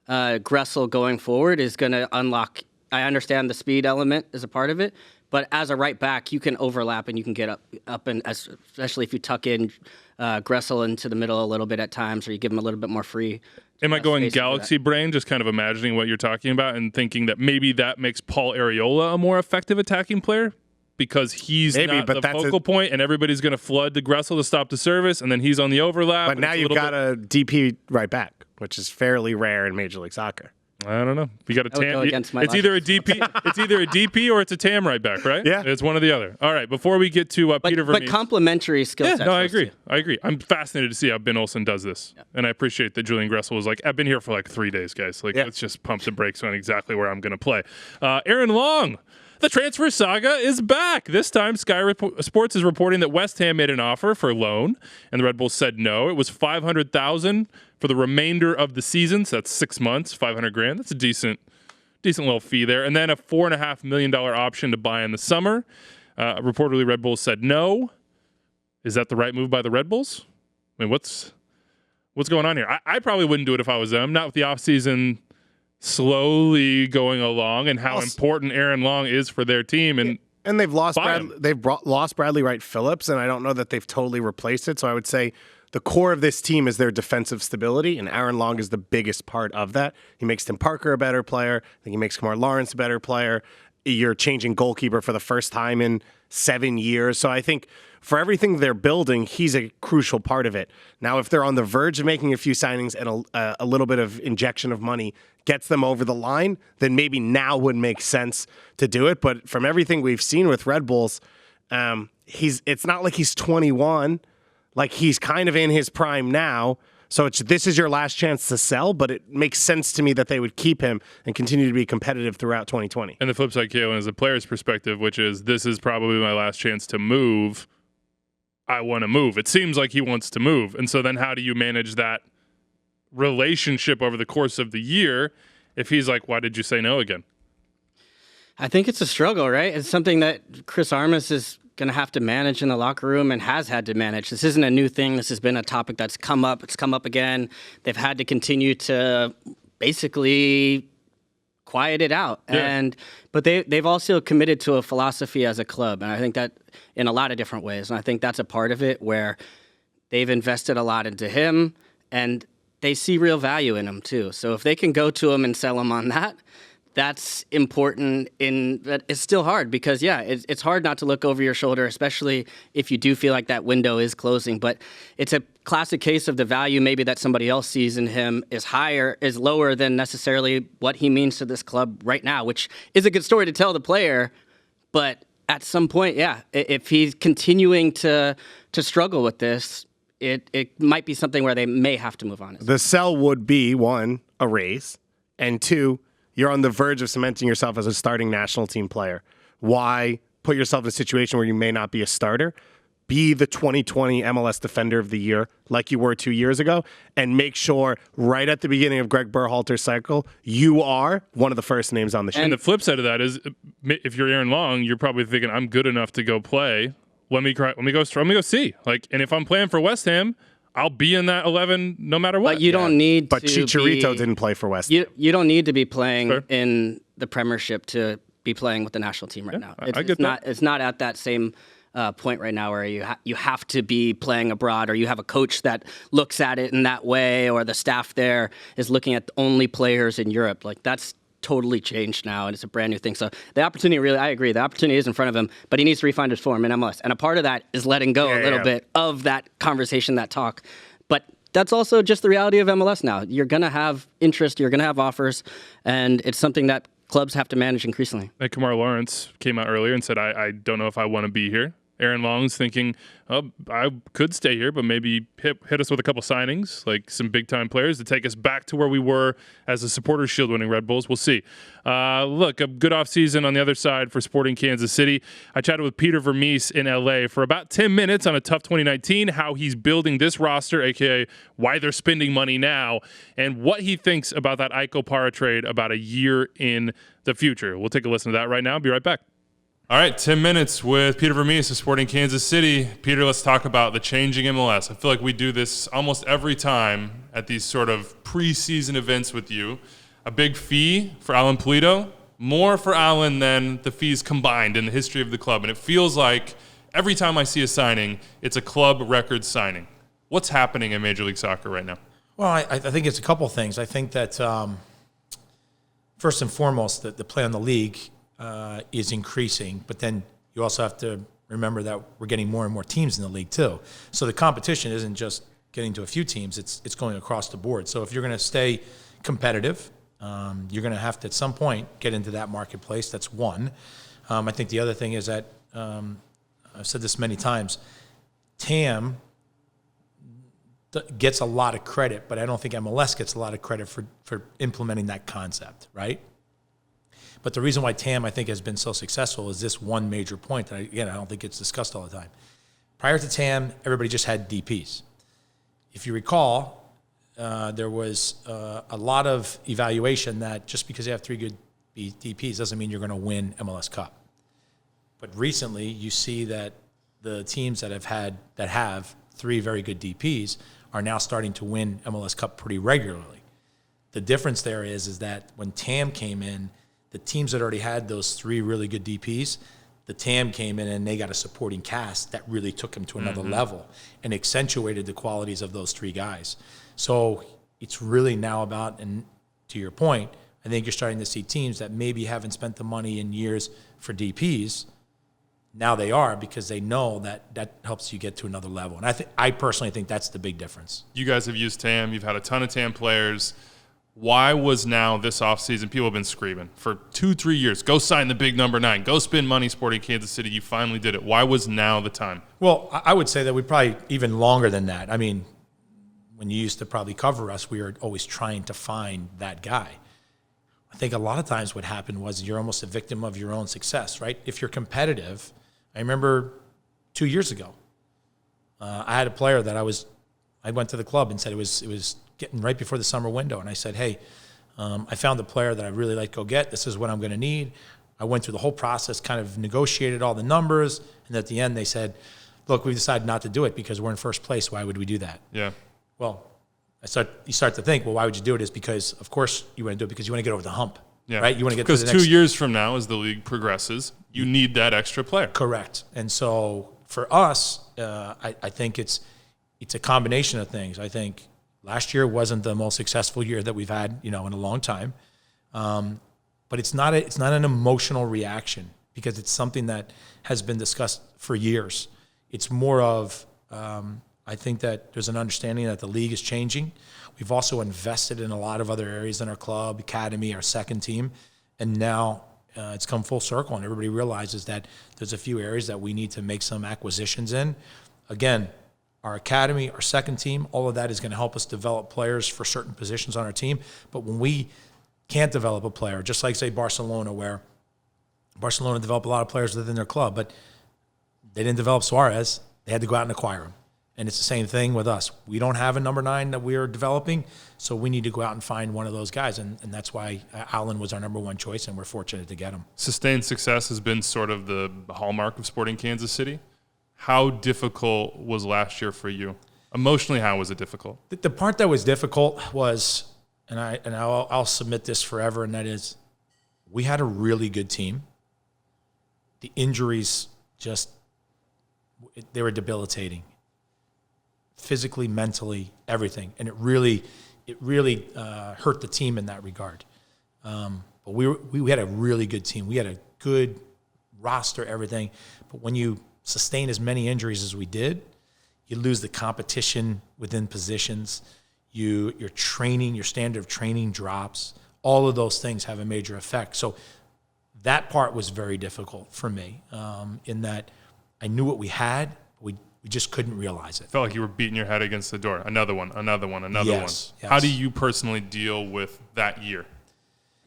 C: Gressel going forward is going to unlock. I understand the speed element is a part of it, but as a right back, you can overlap and you can get up and especially if you tuck in Gressel into the middle a little bit at times, or you give him a little bit more free.
A: Am I going galaxy brain, just kind of imagining what you're talking about and thinking that maybe that makes Paul Arriola a more effective attacking player? Because he's not the focal point, and everybody's going to flood to Gressel to stop the service, and then he's on the overlap.
B: But now you've got a DP right back, which is fairly rare in Major League Soccer.
A: I don't know. You got a TAM.
C: It's
A: either a DP. It's either a DP or it's a TAM right back, right?
B: Yeah,
A: it's one or the other. All right. Before we get to Peter Vermes,
C: but complementary skill sets.
A: No, I agree. I'm fascinated to see how Ben Olsen does this, and I appreciate that Julian Gressel was like, "I've been here for like 3 days, guys. Like, let's just pump the brakes on exactly where I'm going to play." Aaron Long. The transfer saga is back. This time, Sky Sports is reporting that West Ham made an offer for loan, and the Red Bulls said no. It was $500,000 for the remainder of the season, so that's 6 months, $500,000. That's a decent little fee there, and then a $4.5 million option to buy in the summer. Reportedly, Red Bulls said no. Is that the right move by the Red Bulls? I mean, what's going on here? I probably wouldn't do it if I was them. Not with the offseason slowly going along and how important Aaron Long is for their team. And
B: they've lost lost Bradley Wright Phillips, and I don't know that they've totally replaced it. So I would say the core of this team is their defensive stability, and Aaron Long is the biggest part of that. He makes Tim Parker a better player. I think he makes Kamar Lawrence a better player. You're changing goalkeeper for the first time in 7 years. So I think for everything they're building, he's a crucial part of it. Now, if they're on the verge of making a few signings and a little bit of injection of money gets them over the line, then maybe now would make sense to do it. But from everything we've seen with Red Bulls, it's not like he's 21. Like, he's kind of in his prime now. So this is your last chance to sell, but it makes sense to me that they would keep him and continue to be competitive throughout 2020.
A: And the flip side, Calen, is a player's perspective, which is this is probably my last chance to move. I want to move. It seems like he wants to move. And so then how do you manage that relationship over the course of the year if he's like, why did you say no again?
C: I think it's a struggle, right? It's something that Chris Armas is going to have to manage in the locker room and has had to manage. This isn't a new thing. This has been a topic that's come up. It's come up again. They've had to continue to basically quiet it out.
A: Yeah.
C: But they've also committed to a philosophy as a club. And I think that in a lot of different ways. And I think that's a part of it where they've invested a lot into him and they see real value in him too. So if they can go to him and sell him on that, that's important. But it's still hard because, it's hard not to look over your shoulder, especially if you do feel like that window is closing. But it's a classic case of the value maybe that somebody else sees in him is lower than necessarily what he means to this club right now, which is a good story to tell the player. But at some point, if he's continuing to struggle with this, it might be something where they may have to move on.
B: The sell would be, one, a raise, and two, you're on the verge of cementing yourself as a starting national team player. Why put yourself in a situation where you may not be a starter? Be the 2020 MLS Defender of the Year like you were 2 years ago, and make sure right at the beginning of Greg Berhalter's cycle, you are one of the first names on the sheet.
A: And the flip side of that is, if you're Aaron Long, you're probably thinking, I'm good enough to go play. Let me go see. And if I'm playing for West Ham, I'll be in that 11 no matter what.
C: But you don't need
B: But Chicharito didn't play for West Ham.
C: You don't need to be playing in the Premiership to be playing with the national team right now. It's not at that same point right now where you have to be playing abroad, or you have a coach that looks at it in that way, or the staff there is looking at only players in Europe. Like, that's totally changed now, and it's a brand new thing. So the opportunity, I agree, the opportunity is in front of him, but he needs to refine his form in MLS. And a part of that is letting go a little bit of that conversation, that talk. But that's also just the reality of MLS now. You're going to have interest, you're going to have offers, and it's something that clubs have to manage increasingly.
A: And Kamar Lawrence came out earlier and said, I don't know if I want to be here. Aaron Long's thinking, oh, I could stay here, but maybe hit us with a couple signings, like some big-time players to take us back to where we were as a Supporters Shield winning Red Bulls. We'll see. Look, a good offseason on the other side for Sporting Kansas City. I chatted with Peter Vermes in L.A. for about 10 minutes on a tough 2019, how he's building this roster, a.k.a. why they're spending money now, and what he thinks about that Iko Para trade about a year in the future. We'll take a listen to that right now. Be right back. All right, 10 minutes with Peter Vermes of Sporting Kansas City. Peter, let's talk about the changing MLS. I feel like we do this almost every time at these sort of preseason events with you. A big fee for Alan Pulido, more for Alan than the fees combined in the history of the club. And it feels like every time I see a signing, it's a club record signing. What's happening in Major League Soccer right now?
E: Well, I think it's a couple of things. I think that first and foremost, the play on the league is increasing, but then you also have to remember that we're getting more and more teams in the league too. So the competition isn't just getting to a few teams, it's going across the board. So if you're going to stay competitive, you're going to have to at some point get into that marketplace. That's one. I think the other thing is that I've said this many times, TAM gets a lot of credit, but I don't think MLS gets a lot of credit for implementing that concept, right? But the reason why TAM, I think, has been so successful is this one major point that, I don't think it's discussed all the time. Prior to TAM, everybody just had DPs. If you recall, there was a lot of evaluation that just because you have 3 good DPs doesn't mean you're going to win MLS Cup. But recently, you see that the teams that have 3 very good DPs are now starting to win MLS Cup pretty regularly. The difference there is that when TAM came in, the teams that already had those 3 really good DPs, the TAM came in and they got a supporting cast that really took them to another level and accentuated the qualities of those 3 guys. So it's really now about, and to your point, I think you're starting to see teams that maybe haven't spent the money in years for DPs. Now they are, because they know that helps you get to another level. And I personally think that's the big difference.
A: You guys have used TAM. You've had a ton of TAM players. Why was now this offseason, people have been screaming for 2-3 years, go sign the big number 9, go spend money, Sporting Kansas City. You finally did it. Why was now the time?
E: Well, I would say that we probably even longer than that. I mean, when you used to probably cover us, we were always trying to find that guy. I think a lot of times what happened was you're almost a victim of your own success, right? If you're competitive, I remember 2 years ago, I had a player that I went to the club and said it was getting right before the summer window. And I said, hey, I found a player that I really like to go get. This is what I'm going to need. I went through the whole process, kind of negotiated all the numbers. And at the end, they said, look, we decided not to do it because we're in first place. Why would we do that?
A: Yeah.
E: Well, you start to think, well, why would you do it? Is because, of course, you want to do it because you want to get over the hump.
A: Yeah.
E: Right? You want to get to the next.
A: Because 2 years from now, as the league progresses, you need that extra player.
E: Correct. And so for us, I think it's a combination of things. I think last year wasn't the most successful year that we've had, in a long time. But it's not an emotional reaction because it's something that has been discussed for years. It's more of, I think that there's an understanding that the league is changing. We've also invested in a lot of other areas in our club, academy, our second team, and now it's come full circle, and everybody realizes that there's a few areas that we need to make some acquisitions in. Again, our academy, our second team, all of that is going to help us develop players for certain positions on our team. But when we can't develop a player, just like, say, Barcelona, where Barcelona developed a lot of players within their club, but they didn't develop Suarez. They had to go out and acquire him. And it's the same thing with us. We don't have a number 9 that we are developing, so we need to go out and find one of those guys. And that's why Alan was our number 1 choice, and we're fortunate to get him.
A: Sustained success has been sort of the hallmark of Sporting Kansas City. How difficult was last year for you? Emotionally, how was it difficult?
E: The part that was difficult was, and I'll submit this forever, and that is, we had a really good team. The injuries they were debilitating. Physically, mentally, everything. And it really hurt the team in that regard. But we had a really good team. We had a good roster, everything. But when you sustain as many injuries as we did, you lose the competition within positions. Your training, your standard of training drops. All of those things have a major effect. So that part was very difficult for me, in that I knew what we had. We just couldn't realize it.
A: Felt like you were beating your head against the door. Another one.
E: Yes.
A: How do you personally deal with that year?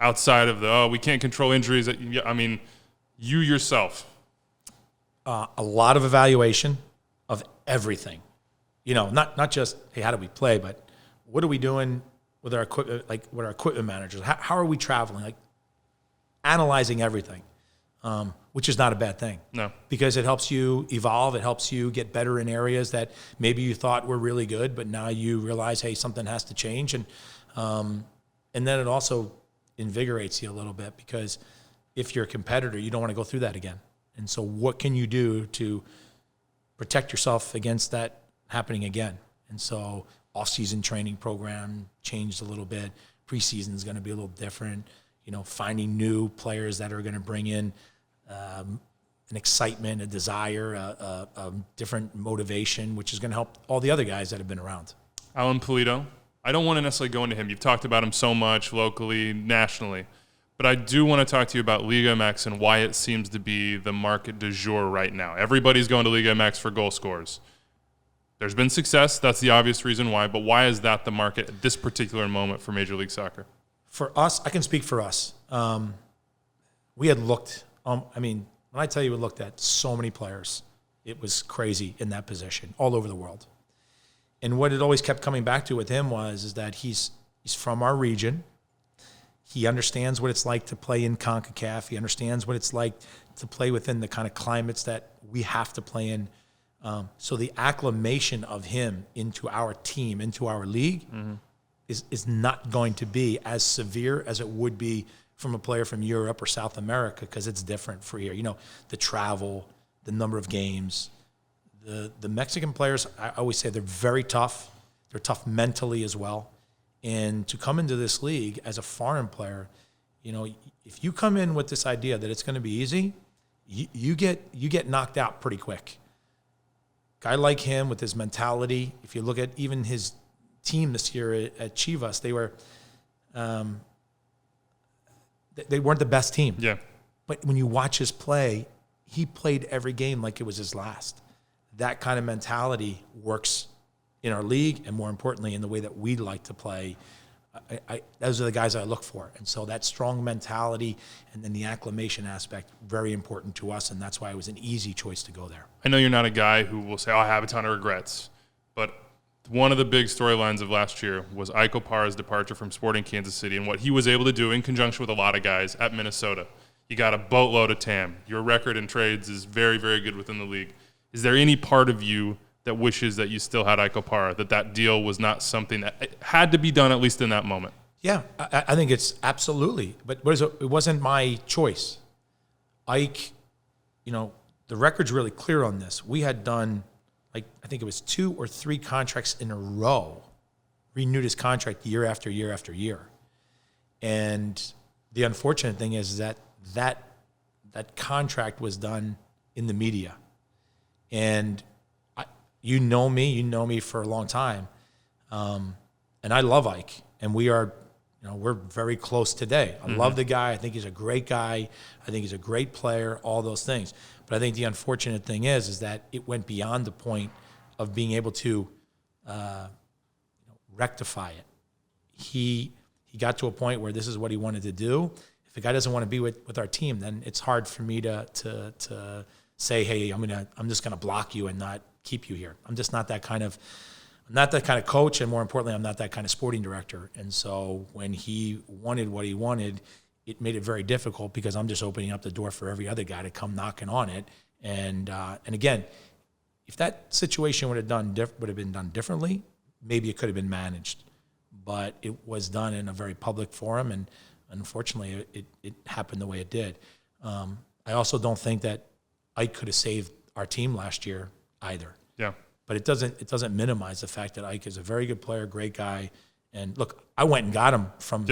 A: Outside of we can't control injuries. I mean, you yourself.
E: A lot of evaluation of everything. Not just, hey, how do we play, but what are we doing with our equipment, like with our equipment managers? How are we traveling? Like analyzing everything, which is not a bad thing.
A: No. Because
E: it helps you evolve. It helps you get better in areas that maybe you thought were really good, but now you realize, hey, something has to change. And then it also invigorates you a little bit, because if you're a competitor, you don't want to go through that again. And so what can you do to protect yourself against that happening again? And so off-season training program changed a little bit. Preseason is going to be a little different. Finding new players that are going to bring in an excitement, a desire, a different motivation, which is going to help all the other guys that have been around.
A: Alan Pulido, I don't want to necessarily go into him. You've talked about him so much locally, nationally. But I do want to talk to you about Liga MX and why it seems to be the market du jour right now. Everybody's going to Liga MX for goal scorers. There's been success. That's the obvious reason why. But why is that the market at this particular moment for Major League Soccer?
E: For us, I can speak for us. We had looked, when I tell you we looked at so many players, it was crazy in that position all over the world. And what it always kept coming back to with him is that he's from our region. He understands what it's like to play in CONCACAF. He understands what it's like to play within the kind of climates that we have to play in. So the acclimation of him into our team, into our league, is not going to be as severe as it would be from a player from Europe or South America, because it's different for here. The travel, the number of games. The Mexican players, I always say they're very tough. They're tough mentally as well. And to come into this league as a foreign player, if you come in with this idea that it's going to be easy, you get knocked out pretty quick. Guy like him with his mentality, if you look at even his team this year at Chivas, they weren't the best team.
A: Yeah.
E: But when you watch his play, he played every game like it was his last. That kind of mentality works in our league, and more importantly, in the way that we like to play. Those are the guys I look for. And so that strong mentality and then the acclimation aspect, very important to us, and that's why it was an easy choice to go there.
A: I know you're not a guy who will say, I have a ton of regrets, but one of the big storylines of last year was Iko Parra's departure from Sporting Kansas City and what he was able to do in conjunction with a lot of guys at Minnesota. You got a boatload of TAM. Your record in trades is very, very good within the league. Is there any part of you that wishes that you still had Iko Parra, that deal was not something that had to be done, at least in that moment?
E: Yeah, I think it's absolutely. But it wasn't my choice. Ike, the record's really clear on this. We had done, I think it was 2 or 3 contracts in a row, renewed his contract year after year after year. And the unfortunate thing is that contract was done in the media. And you know me for a long time. And I love Ike. And we're very close today. I love the guy. I think he's a great guy. I think he's a great player, all those things. But I think the unfortunate thing is that it went beyond the point of being able to rectify it. He got to a point where this is what he wanted to do. If a guy doesn't want to be with our team, then it's hard for me to say, hey, I'm just gonna block you and not keep you here. I'm just not that kind of coach, and more importantly, I'm not that kind of sporting director. And so when he wanted what he wanted, it made it very difficult, because I'm just opening up the door for every other guy to come knocking on it. And again, if that situation would have been done differently, maybe it could have been managed. But it was done in a very public forum, and unfortunately, it happened the way it did. I also don't think that Ike could have saved our team last year either.
A: Yeah.
E: But it doesn't minimize the fact that Ike is a very good player, great guy. And look, I went and got him from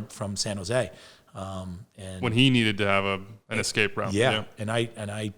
E: from San Jose. And
A: when he needed to have an escape route.
E: Yeah. And I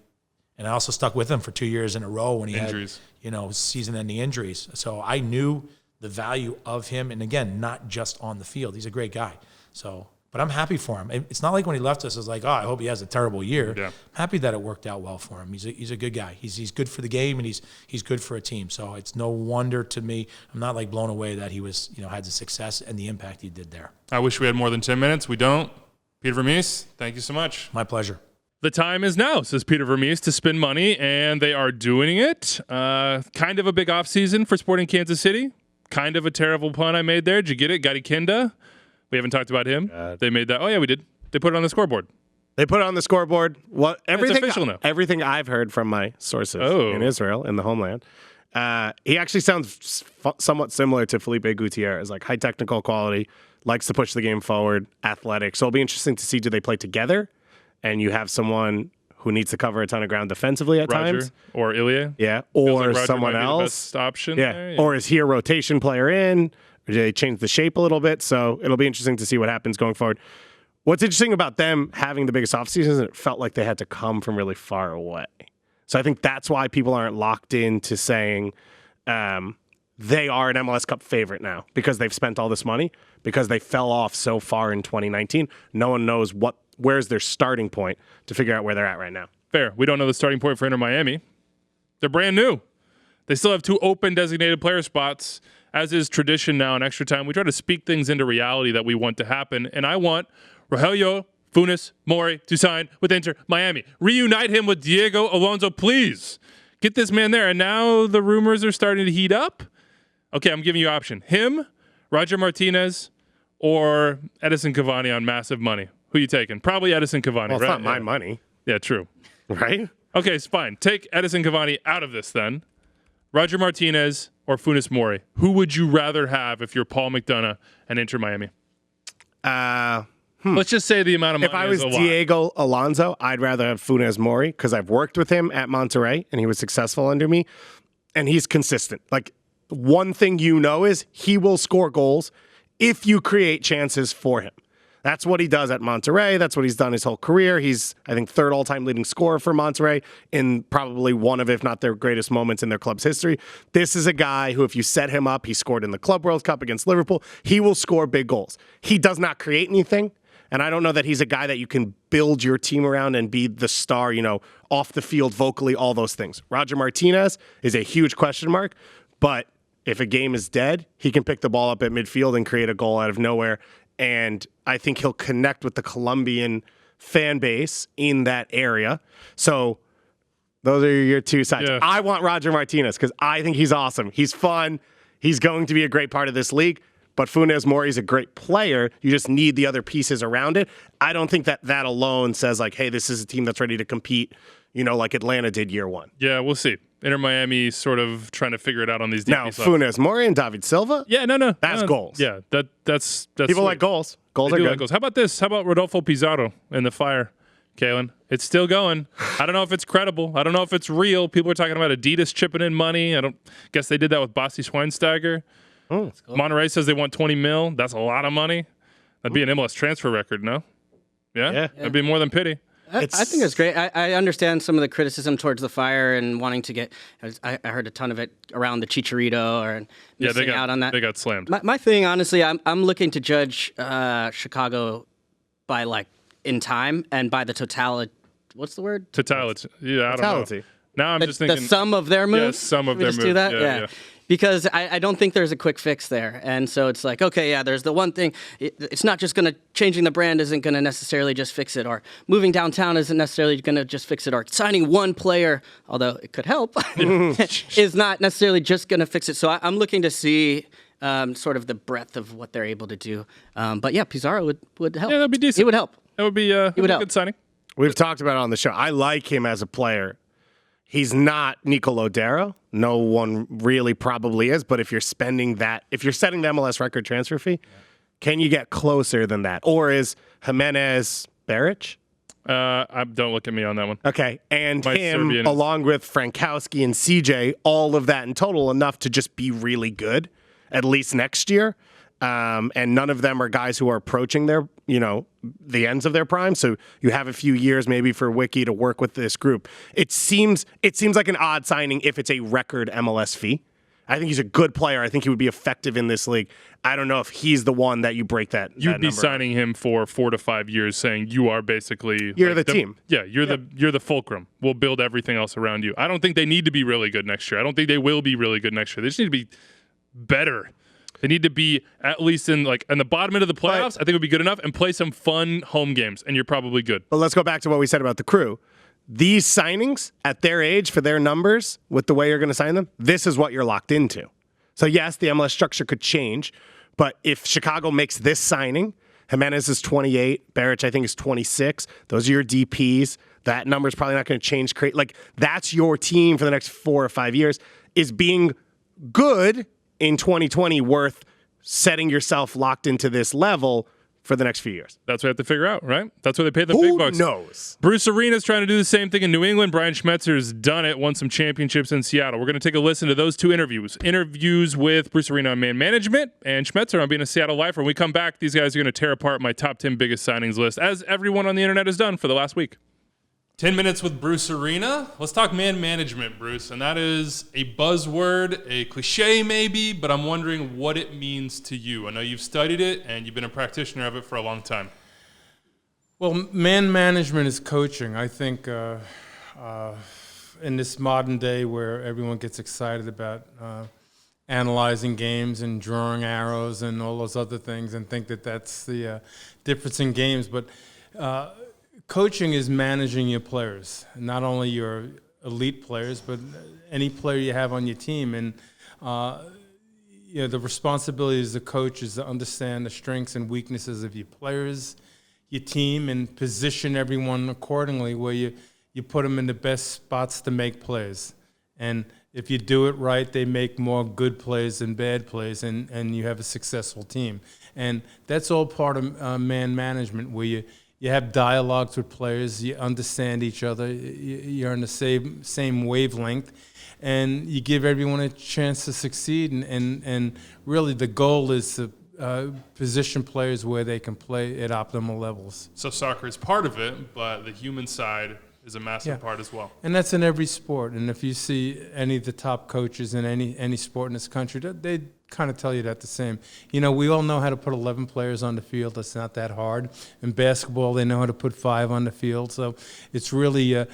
E: also stuck with him for 2 years in a row when he
A: injuries.
E: had, season-ending injuries. So I knew the value of him, and again, not just on the field. He's a great guy. So, But I'm happy for him. It's not like when he left us, it's like, oh, I hope he has a terrible year.
A: Yeah.
E: I'm happy that it worked out well for him. He's a good guy. He's good for the game, and he's good for a team. So it's no wonder to me. I'm not like blown away that he was, had the success and the impact he did there.
A: I wish we had more than 10 minutes. We don't. Peter Vermes, thank you so much.
E: My pleasure.
A: The time is now, says Peter Vermes, to spend money, and they are doing it. Kind of a big offseason for Sporting Kansas City. Kind of a terrible pun I made there. Did you get it? Gary Kinda? We haven't talked about him. They made that. Oh, yeah, we did. They put it on the scoreboard.
B: They put it on the scoreboard. Everything,
A: it's official now.
B: Everything I've heard from my sources in Israel, in the homeland, he actually sounds somewhat similar to Felipe Gutierrez, like high technical quality, likes to push the game forward, athletic. So it'll be interesting to see, do they play together? And you have someone who needs to cover a ton of ground defensively at times.
A: Or Ilya.
B: Yeah.
A: Feels
B: Or
A: like Roger
B: someone
A: might be the
B: else.
A: best option
B: Yeah.
A: there.
B: Or is he a rotation player in? Or do they change the shape a little bit? So it'll be interesting to see what happens going forward. What's interesting about them having the biggest offseason is it felt like they had to come from really far away. So I think that's why people aren't locked into saying they are an MLS Cup favorite now, because they've spent all this money, because they fell off so far in 2019. No one knows where's their starting point to figure out where they're at right now.
A: Fair. We don't know the starting point for Inter Miami. They're brand new. They still have 2 open designated player spots. As is tradition now in Extra Time, we try to speak things into reality that we want to happen. And I want Rogelio Funes Mori to sign with Inter Miami. Reunite him with Diego Alonso, please. Get this man there. And now the rumors are starting to heat up. Okay, I'm giving you an option. Him, Roger Martinez, or Edison Cavani on massive money. Who you taking? Probably Edison Cavani,
B: Well, it's
A: right?
B: not my money,
A: Yeah, true.
B: right?
A: Okay, it's fine. Take Edison Cavani out of this then. Roger Martinez or Funes Mori. Who would you rather have if you're Paul McDonough and Inter Miami? Let's just say the amount of money
B: If I was
A: is a lot.
B: Diego Alonso, I'd rather have Funes Mori, because I've worked with him at Monterrey and he was successful under me, and he's consistent. Like, one thing is he will score goals if you create chances for him. That's what he does at Monterrey. That's what he's done his whole career. He's, I think, 3rd all-time leading scorer for Monterrey in probably one of, if not their greatest moments in their club's history. This is a guy who, if you set him up, he scored in the Club World Cup against Liverpool. He will score big goals. He does not create anything, and I don't know that he's a guy that you can build your team around and be the star, off the field, vocally, all those things. Roger Martinez is a huge question mark, but if a game is dead, he can pick the ball up at midfield and create a goal out of nowhere. And I think he'll connect with the Colombian fan base in that area. So those are your 2 sides.
A: Yeah.
B: I want Roger Martinez because I think he's awesome. He's fun. He's going to be a great part of this league. But Funes Mori is a great player. You just need the other pieces around it. I don't think that alone says, like, hey, this is a team that's ready to compete, like Atlanta did year 1.
A: Yeah, we'll see. Inter Miami sort of trying to figure it out on these
B: Now,
A: DP slots.
B: Funes Mori and David Silva?
A: Yeah, no.
B: That's goals.
A: Yeah, that's
B: People
A: sweet.
B: like goals. Goals
A: They
B: are
A: do
B: good.
A: like goals. How about this? How about Rodolfo Pizarro in the Fire, Calen? It's still going. I don't know if it's credible. I don't know if it's real. People are talking about Adidas chipping in money. I don't guess they did that with Basti Schweinsteiger.
B: Oh,
A: Monterrey says they want $20 million. That's a lot of money. That'd be an MLS transfer record, no? Yeah? That'd be more than pity.
C: I think it's great. I understand some of the criticism towards the Fire and wanting to get. I heard a ton of it around the Chicharito or missing out on that.
A: They got slammed.
C: My thing, honestly, I'm looking to judge Chicago by in time and by the totality. What's the word?
A: Totality. Yeah, I don't
B: Totality.
A: know. Now I'm just thinking
C: the sum of their moves.
A: Yeah, sum of
C: Should we
A: their
C: just
A: moves.
C: do that?
A: Yeah.
C: Because I don't think there's a quick fix there. And so it's like, okay, yeah, there's the one thing. It's not just going to, changing the brand isn't going to necessarily just fix it, or moving downtown isn't necessarily going to just fix it, or signing one player, although it could help, is not necessarily just going to fix it. So I'm looking to see sort of the breadth of what they're able to do. But yeah, Pizarro would help.
A: Yeah, that'd be decent.
C: It would help.
A: That would be a
C: help.
A: good signing.
B: We've talked about it on the show. I like him as a player. He's not Nico Lodero. No one really probably is. But if you're spending that, if you're setting the MLS record transfer fee, can you get closer than that? Or is Jimenez Baric?
A: Don't look at me on that one.
B: Okay. And
A: My
B: him,
A: Serbian-
B: along with Frankowski and CJ, all of that in total enough to just be really good, at least next year. And none of them are guys who are approaching their, the ends of their prime. So you have a few years maybe for Wiki to work with this group. It seems like an odd signing if it's a record MLS fee. I think he's a good player. I think he would be effective in this league. I don't know if he's the one that you break that.
A: You'd be signing him for 4 to 5 years, saying you are basically
B: you're the team.
A: Yeah, you're the fulcrum. We'll build everything else around you. I don't think they need to be really good next year. I don't think they will be really good next year. They just need to be better. They need to be at least in the bottom end of the playoffs. I think would be good enough, and play some fun home games, and you're probably good.
B: But let's go back to what we said about the Crew. These signings at their age for their numbers, with the way you're going to sign them, this is what you're locked into. So yes, the MLS structure could change, but if Chicago makes this signing, Jimenez is 28, Baric I think is 26. Those are your DPs. That number is probably not going to change. That's your team for the next 4 or 5 years. Is being good in 2020 worth setting yourself locked into this level for the next few years?
A: That's what I have to figure out, right? That's why they pay the big bucks.
B: Who knows?
A: Bruce Arena's trying to do the same thing in New England. Brian Schmetzer's done it, won some championships in Seattle. We're going to take a listen to those 2 interviews. Interviews with Bruce Arena on man management and Schmetzer on being a Seattle lifer. When we come back, these guys are going to tear apart my top 10 biggest signings list, as everyone on the internet has done for the last week. 10 minutes with Bruce Arena. Let's talk man management, Bruce. And that is a buzzword, a cliche maybe, but I'm wondering what it means to you. I know you've studied it and you've been a practitioner of it for a long time.
F: Well, man management is coaching. I think in this modern day where everyone gets excited about analyzing games and drawing arrows and all those other things and think that that's the difference in games, but coaching is managing your players, not only your elite players, but any player you have on your team. And the responsibility as a coach is to understand the strengths and weaknesses of your players, your team, and position everyone accordingly where you put them in the best spots to make plays. And if you do it right, they make more good plays than bad plays, and you have a successful team. And that's all part of man management, where you have dialogues with players, you understand each other, you're on the same wavelength, and you give everyone a chance to succeed. And really the goal is to position players where they can play at optimal levels.
A: So soccer is part of it, but the human side is a massive part as well.
F: And that's in every sport. And if you see any of the top coaches in any sport in this country, they kind of tell you that the same. We all know how to put 11 players on the field. It's not that hard. In basketball, they know how to put 5 on the field. So it's really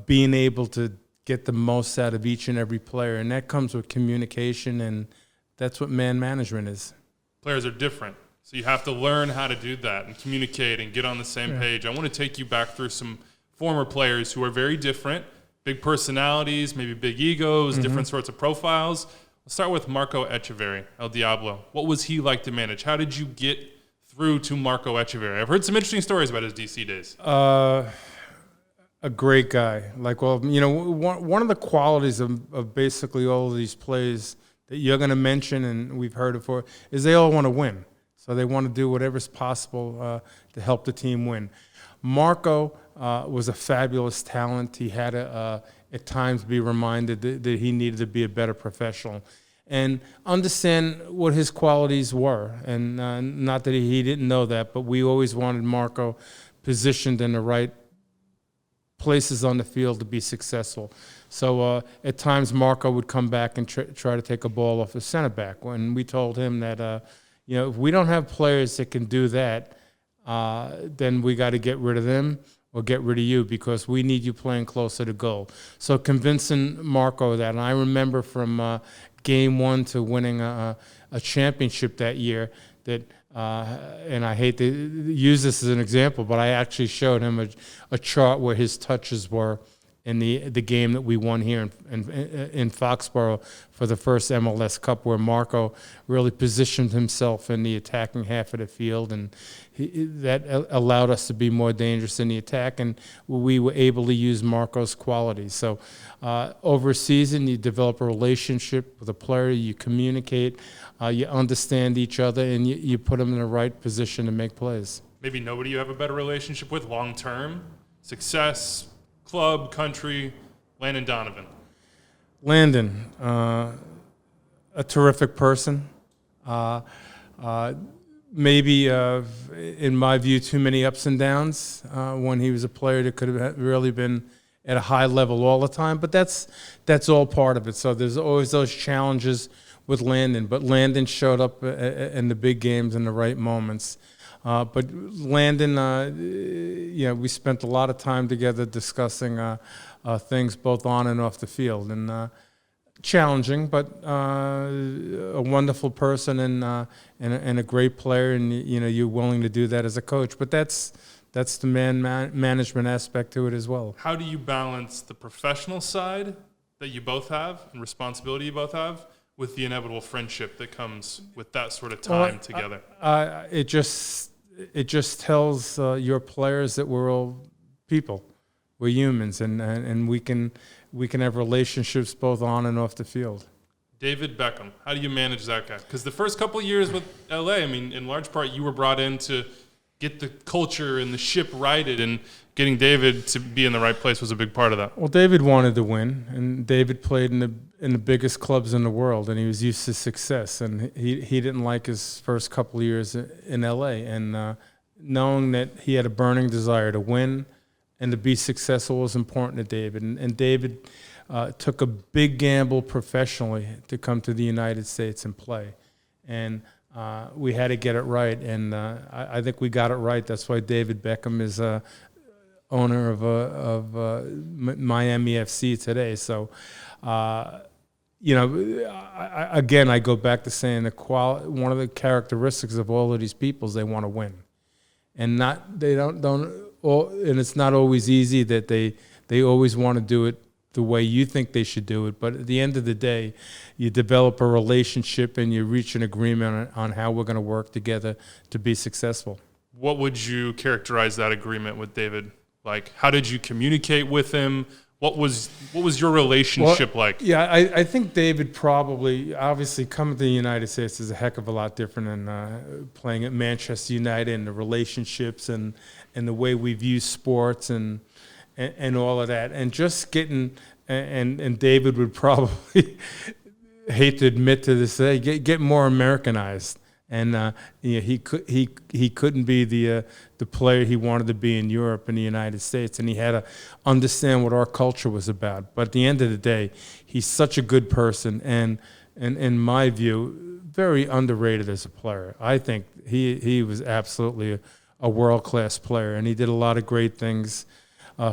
F: being able to get the most out of each and every player. And that comes with communication, and that's what man management is.
A: Players are different. So you have to learn how to do that and communicate and get on the same page. I want to take you back through some former players who are very different, big personalities, maybe big egos, different sorts of profiles. Let's start with Marco Etcheverry, El Diablo. What was he like to manage? How did you get through to Marco Etcheverry? I've heard some interesting stories about his DC days.
F: A great guy. One of the qualities of basically all of these plays that you're going to mention and we've heard before is they all want to win. So they want to do whatever's possible to help the team win. Marco was a fabulous talent. He had to, at times, be reminded that he needed to be a better professional and understand what his qualities were. And not that he didn't know that, but we always wanted Marco positioned in the right places on the field to be successful. So at times, Marco would come back and try to take a ball off the center back. When we told him that, if we don't have players that can do that, then we got to get rid of them or get rid of you because we need you playing closer to goal. So convincing Marco that, and I remember from game 1 to winning a championship that year that, and I hate to use this as an example, but I actually showed him a chart where his touches were in the game that we won here in Foxborough for the first MLS Cup, where Marco really positioned himself in the attacking half of the field, and that allowed us to be more dangerous in the attack, and we were able to use Marco's qualities. So over a season, you develop a relationship with a player, you communicate, you understand each other, and you put them in the right position to make plays.
A: Maybe nobody you have a better relationship with long-term, success, club, country, Landon Donovan.
F: Landon, a terrific person. Maybe, in my view, too many ups and downs when he was a player that could have really been at a high level all the time, but that's all part of it. So there's always those challenges with Landon, but Landon showed up in the big games in the right moments. But Landon, we spent a lot of time together discussing things both on and off the field, and challenging, but a wonderful person and a great player, and you're willing to do that as a coach. But that's the management aspect to it as well.
A: How do you balance the professional side that you both have and responsibility you both have with the inevitable friendship that comes with that sort of time together?
F: It just tells your players that we're all people, we're humans, and we can have relationships both on and off the field.
A: David Beckham, how do you manage that guy? Because the first couple of years with LA, I mean, in large part, you were brought in to get the culture and the ship righted, and getting David to be in the right place was a big part of that.
F: Well, David wanted to win, and David played in the biggest clubs in the world, and he was used to success, and he didn't like his first couple of years in LA, and knowing that he had a burning desire to win and to be successful was important to David, and David took a big gamble professionally to come to the United States and play, and we had to get it right, and I think we got it right. That's why David Beckham is owner of Miami FC today. So, again, I go back to saying one of the characteristics of all of these people is they want to win, and and it's not always easy that they always want to do it the way you think they should do it. But at the end of the day, you develop a relationship and you reach an agreement on how we're going to work together to be successful.
A: What would you characterize that agreement with David like? How did you communicate with him? What was your relationship like?
F: Yeah, I think David probably, obviously, coming to the United States is a heck of a lot different than playing at Manchester United, and the relationships and the way we view sports and all of that. And just getting, and David would probably hate to admit to this, get more Americanized. And he couldn't be the player he wanted to be in Europe and the United States, and he had to understand what our culture was about. But at the end of the day, he's such a good person, and in my view, very underrated as a player. I think he was absolutely a world-class player, and he did a lot of great things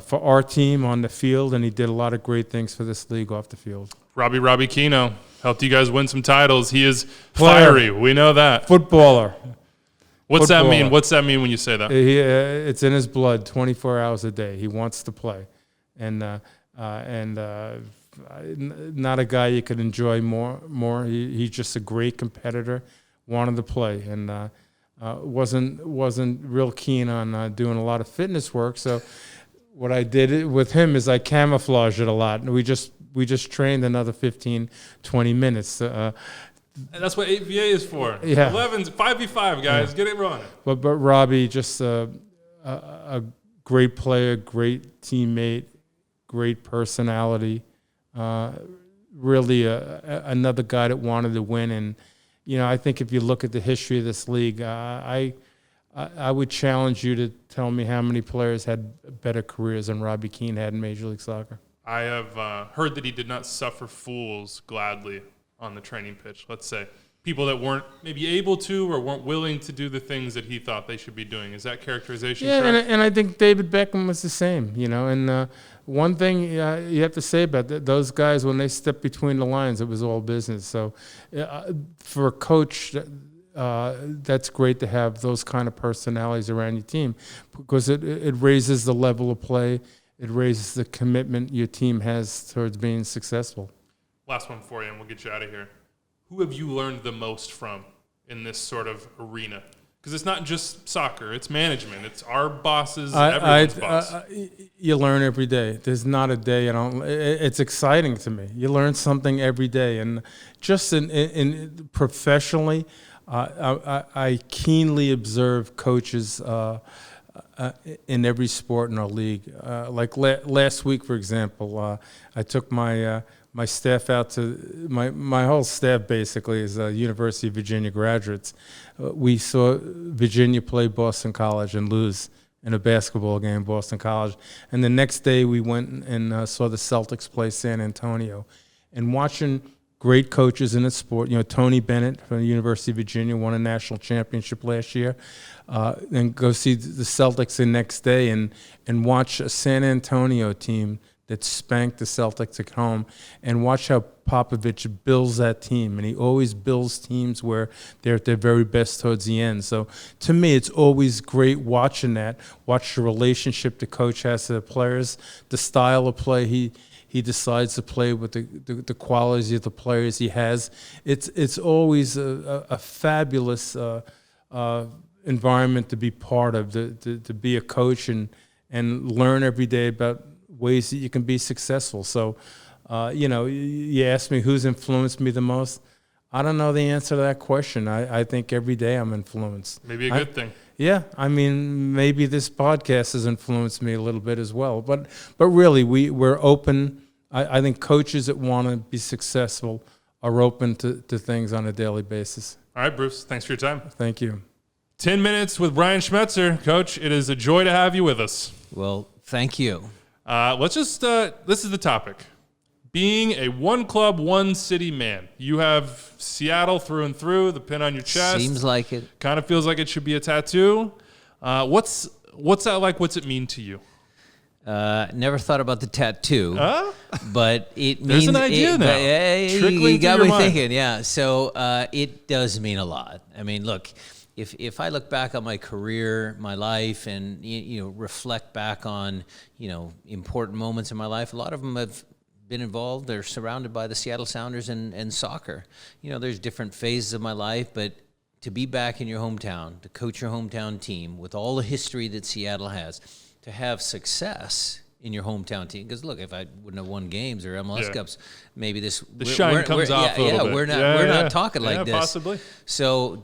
F: for our team on the field, and he did a lot of great things for this league off the field.
A: Robbie Keane helped you guys win some titles. He is fiery. We know that.
F: Footballer.
A: What's that mean? What's that mean when you say that?
F: It's in his blood, 24 hours a day. He wants to play, and not a guy you could enjoy more. He's just a great competitor. Wanted to play, and wasn't real keen on doing a lot of fitness work. So what I did with him is I camouflaged it a lot, and we just trained another 15, 20 minutes.
A: And that's what 8VA is for.
F: Yeah.
A: 11's 5v5, guys. Yeah. Get it running.
F: But Robbie, just a great player, great teammate, great personality. Really another guy that wanted to win. And, I think if you look at the history of this league, I would challenge you to tell me how many players had better careers than Robbie Keane had in Major League Soccer.
A: I have heard that he did not suffer fools gladly on the training pitch, let's say. People that weren't maybe able to or weren't willing to do the things that he thought they should be doing. Is that characterization correct?
F: And I think David Beckham was the same, and one thing you have to say about those guys, when they stepped between the lines, it was all business. So for a coach, that's great to have those kind of personalities around your team, because it raises the level of play. It raises the commitment your team has towards being successful.
A: Last one for you, and we'll get you out of here. Who have you learned the most from in this sort of arena? Because it's not just soccer, it's management. It's our bosses, everyone's boss.
F: You learn every day. There's not a day it's exciting to me. You learn something every day. And just in professionally, I keenly observe coaches in every sport in our league. Like last week, for example, I took my staff out to my whole staff basically is University of Virginia graduates. We saw Virginia play Boston College and lose in a basketball game, Boston College. And the next day we went and saw the Celtics play San Antonio. And watching great coaches in the sport, Tony Bennett from the University of Virginia won a national championship last year, and go see the Celtics the next day and watch a San Antonio team that spanked the Celtics at home, and watch how Popovich builds that team. And he always builds teams where they're at their very best towards the end. So to me, it's always great watching that, watch the relationship the coach has to the players, the style of play he decides to play with the qualities of the players he has. It's always a fabulous environment to be part of, to be a coach and learn every day about ways that you can be successful. So, you asked me who's influenced me the most. I don't know the answer to that question. I think every day I'm influenced.
A: Maybe a good thing.
F: Yeah, I mean, maybe this podcast has influenced me a little bit as well. But really, we're open. I think coaches that want to be successful are open to things on a daily basis.
A: All right, Bruce, thanks for your time.
F: Thank you.
A: 10 minutes with Brian Schmetzer. Coach, it is a joy to have you with us.
G: Well, thank you.
A: Let's just, this is the topic. Being a one club, one city man. You have Seattle through and through, the pin on your chest.
G: Seems like it.
A: Kind of feels like it should be a tattoo. What's that like? What's it mean to you?
G: Never thought about the tattoo, but it means...
A: There's an idea now.
G: You got me
A: mind.
G: thinking, yeah. So it does mean a lot. I mean, look, if I look back on my career, my life, and reflect back on important moments in my life, a lot of them have been involved. They're surrounded by the Seattle Sounders and soccer. There's different phases of my life, but to be back in your hometown, to coach your hometown team with all the history that Seattle has, to have success in your hometown team. Because look, if I wouldn't have won games or MLS Cups, maybe the
A: shine comes off a little bit.
G: We're not talking like this.
A: Possibly.
G: So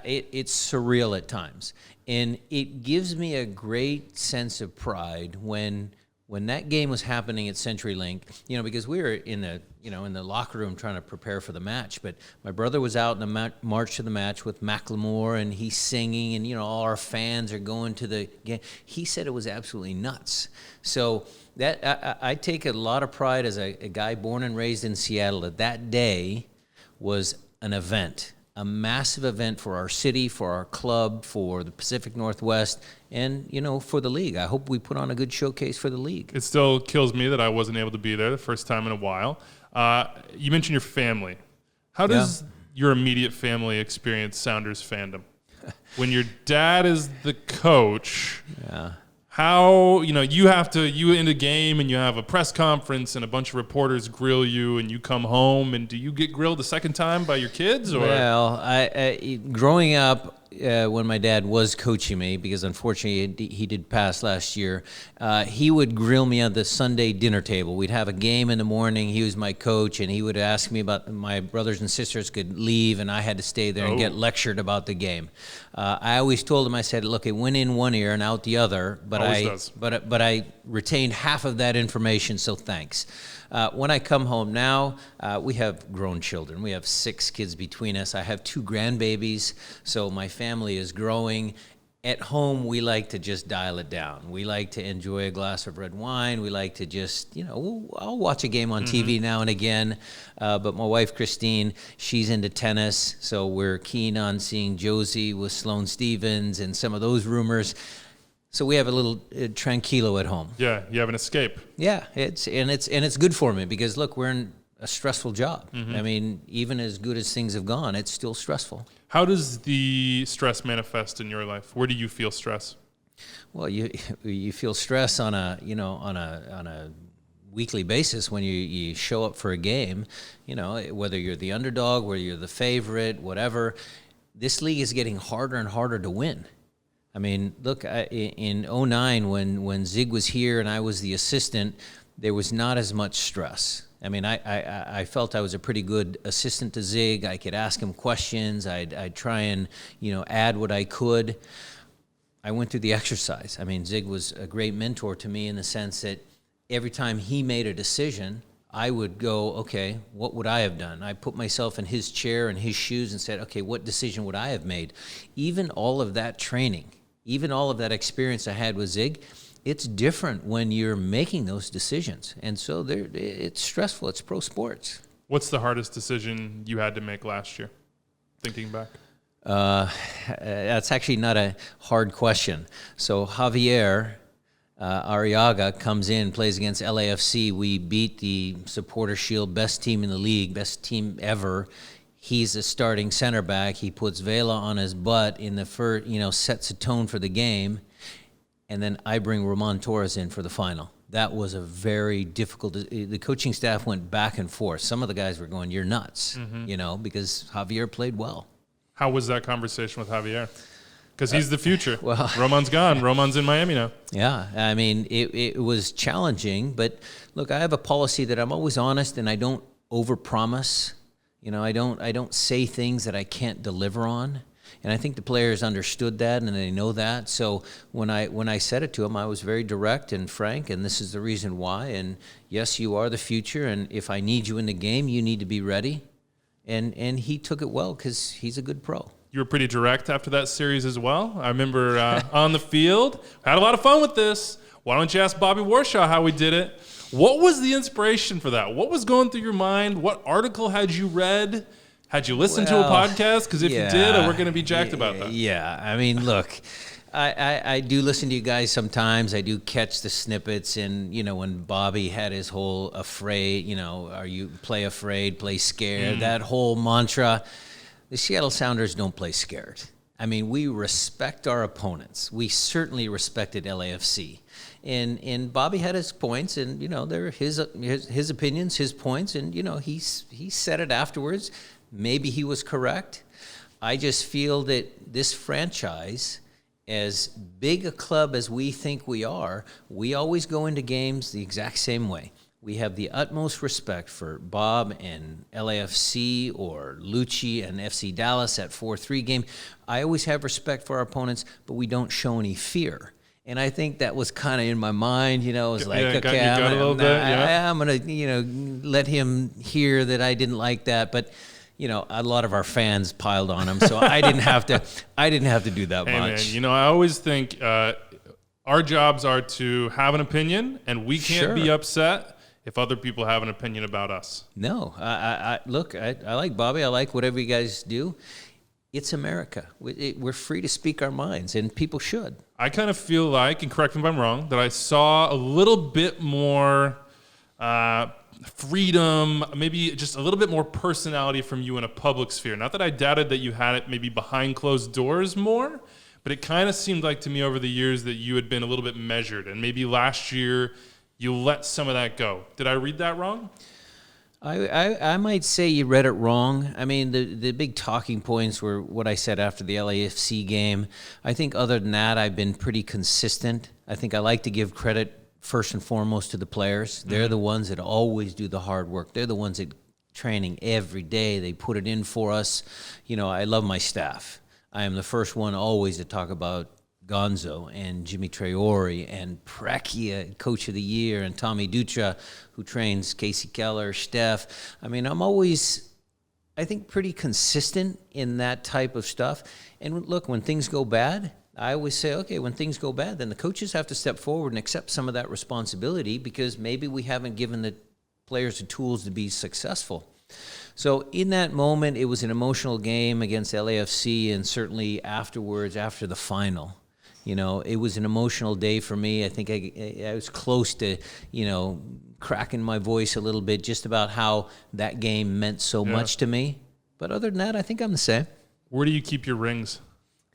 G: it's surreal at times, and it gives me a great sense of pride when that game was happening at CenturyLink. Because we were in the locker room trying to prepare for the match, but my brother was out in the march to the match with Macklemore, and he's singing, and all our fans are going to the game. He said it was absolutely nuts. So that I take a lot of pride as a guy born and raised in Seattle that day was an event, a massive event for our city, for our club, for the Pacific Northwest, and, for the league. I hope we put on a good showcase for the league.
A: It still kills me that I wasn't able to be there the first time in a while. You mentioned your family. How does your immediate family experience Sounders fandom? When your dad is the coach, how, you end a game and you have a press conference and a bunch of reporters grill you and you come home, and do you get grilled a second time by your kids? Or?
G: Well, I growing up, when my dad was coaching me, because unfortunately he did pass last year, he would grill me at the Sunday dinner table. We'd have a game in the morning. He was my coach, and he would ask me about my brothers and sisters could leave, and I had to stay there and get lectured about the game. I always told him, I said, look, it went in one ear and out the other, but I retained half of that information, so thanks. When I come home now, we have grown children. We have 6 kids between us. I have 2 grandbabies, so my family is growing. At home, we like to just dial it down. We like to enjoy a glass of red wine. We like to just, I'll watch a game on TV now and again. But my wife, Christine, she's into tennis, so we're keen on seeing Josie with Sloane Stephens and some of those rumors. So we have a little tranquilo at home.
A: Yeah, you have an escape.
G: Yeah, it's good for me because look, we're in a stressful job. I mean, even as good as things have gone, it's still stressful.
A: How does the stress manifest in your life? Where do you feel stress?
G: Well, you feel stress on a weekly basis when you show up for a game. Whether you're the underdog, whether you're the favorite, whatever. This league is getting harder and harder to win. I mean, look, in 2009 when Zig was here and I was the assistant, there was not as much stress. I mean, I felt I was a pretty good assistant to Zig. I could ask him questions. I'd try and, add what I could. I went through the exercise. I mean, Zig was a great mentor to me in the sense that every time he made a decision, I would go, okay, what would I have done? I put myself in his chair and his shoes and said, okay, what decision would I have made? Even all of that training, even all of that experience I had with Zig, it's different when you're making those decisions. And so it's stressful. It's pro sports.
A: What's the hardest decision you had to make last year, thinking back?
G: That's actually not a hard question. So Javier Arriaga comes in, plays against LAFC. We beat the Supporter Shield, best team in the league, best team ever. He's a starting center back. He puts Vela on his butt in the first, sets a tone for the game. And then I bring Roman Torres in for the final. That was a very difficult. The coaching staff went back and forth. Some of the guys were going, "You're nuts," because Javier played well.
A: How was that conversation with Javier? Because he's the future.
G: Well,
A: Roman's gone. Roman's in Miami now.
G: Yeah, I mean, it was challenging. But look, I have a policy that I'm always honest and I don't overpromise. I don't say things that I can't deliver on. And I think the players understood that and they know that. So when I said it to them, I was very direct and frank, and this is the reason why. And yes, you are the future, and if I need you in the game, you need to be ready. And he took it well because he's a good pro.
A: You were pretty direct after that series as well. I remember on the field, had a lot of fun with this. Why don't you ask Bobby Warshaw how we did it? What was the inspiration for that? What was going through your mind? What article had you read? Had you listened to a podcast? Because if you did, we're going to be jacked about that.
G: Yeah, I mean, look, I do listen to you guys sometimes. I do catch the snippets. And, when Bobby had his whole afraid, are you play afraid, play scared, that whole mantra. The Seattle Sounders don't play scared. I mean, we respect our opponents. We certainly respected LAFC. And Bobby had his points, and, they're his opinions, his points, and, he said it afterwards. Maybe he was correct. I just feel that this franchise, as big a club as we think we are, we always go into games the exact same way. We have the utmost respect for Bob and LAFC or Lucci and FC Dallas at 4-3 game. I always have respect for our opponents, but we don't show any fear. And I think that was kind of in my mind, it was like, okay, I'm going to, let him hear that I didn't like that. But, a lot of our fans piled on him, so I didn't have to do that much.
A: Man, I always think our jobs are to have an opinion, and we can't be upset if other people have an opinion about us.
G: No, I like Bobby. I like whatever you guys do. It's America. We're free to speak our minds, and people should.
A: I kind of feel like, and correct me if I'm wrong, that I saw a little bit more freedom, maybe just a little bit more personality from you in a public sphere. Not that I doubted that you had it maybe behind closed doors more, but it kind of seemed like to me over the years that you had been a little bit measured, and maybe last year you let some of that go. Did I read that wrong?
G: I might say you read it wrong. I mean, the big talking points were what I said after the LAFC game. I think other than that, I've been pretty consistent. I think I like to give credit first and foremost to the players. They're the ones that always do the hard work. They're the ones that training every day. They put it in for us. I love my staff. I am the first one always to talk about Gonzo and Jimmy Traore and Precchia, Coach of the Year, and Tommy Dutra, who trains Casey Keller, Steph. I mean, I'm always, I think, pretty consistent in that type of stuff. And look, when things go bad, I always say, okay, when things go bad, then the coaches have to step forward and accept some of that responsibility because maybe we haven't given the players the tools to be successful. So in that moment, it was an emotional game against LAFC, and certainly afterwards, after the final, it was an emotional day for me. I think I was close to, cracking my voice a little bit just about how that game meant so much to me. But other than that, I think I'm the same.
A: Where do you keep your rings?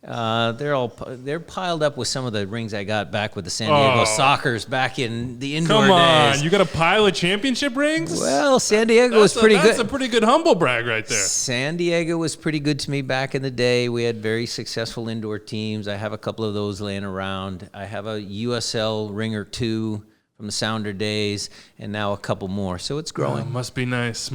G: They're piled up with some of the rings I got back with the San Diego Sockers back in the indoor days.
A: Come on, you got a pile of championship rings?
G: Well, San Diego was pretty good.
A: That's a pretty good humble brag right there.
G: San Diego was pretty good to me back in the day. We had very successful indoor teams. I have a couple of those laying around. I have a USL ring or two from the Sounder days, and now a couple more. So it's growing.
A: Must be nice.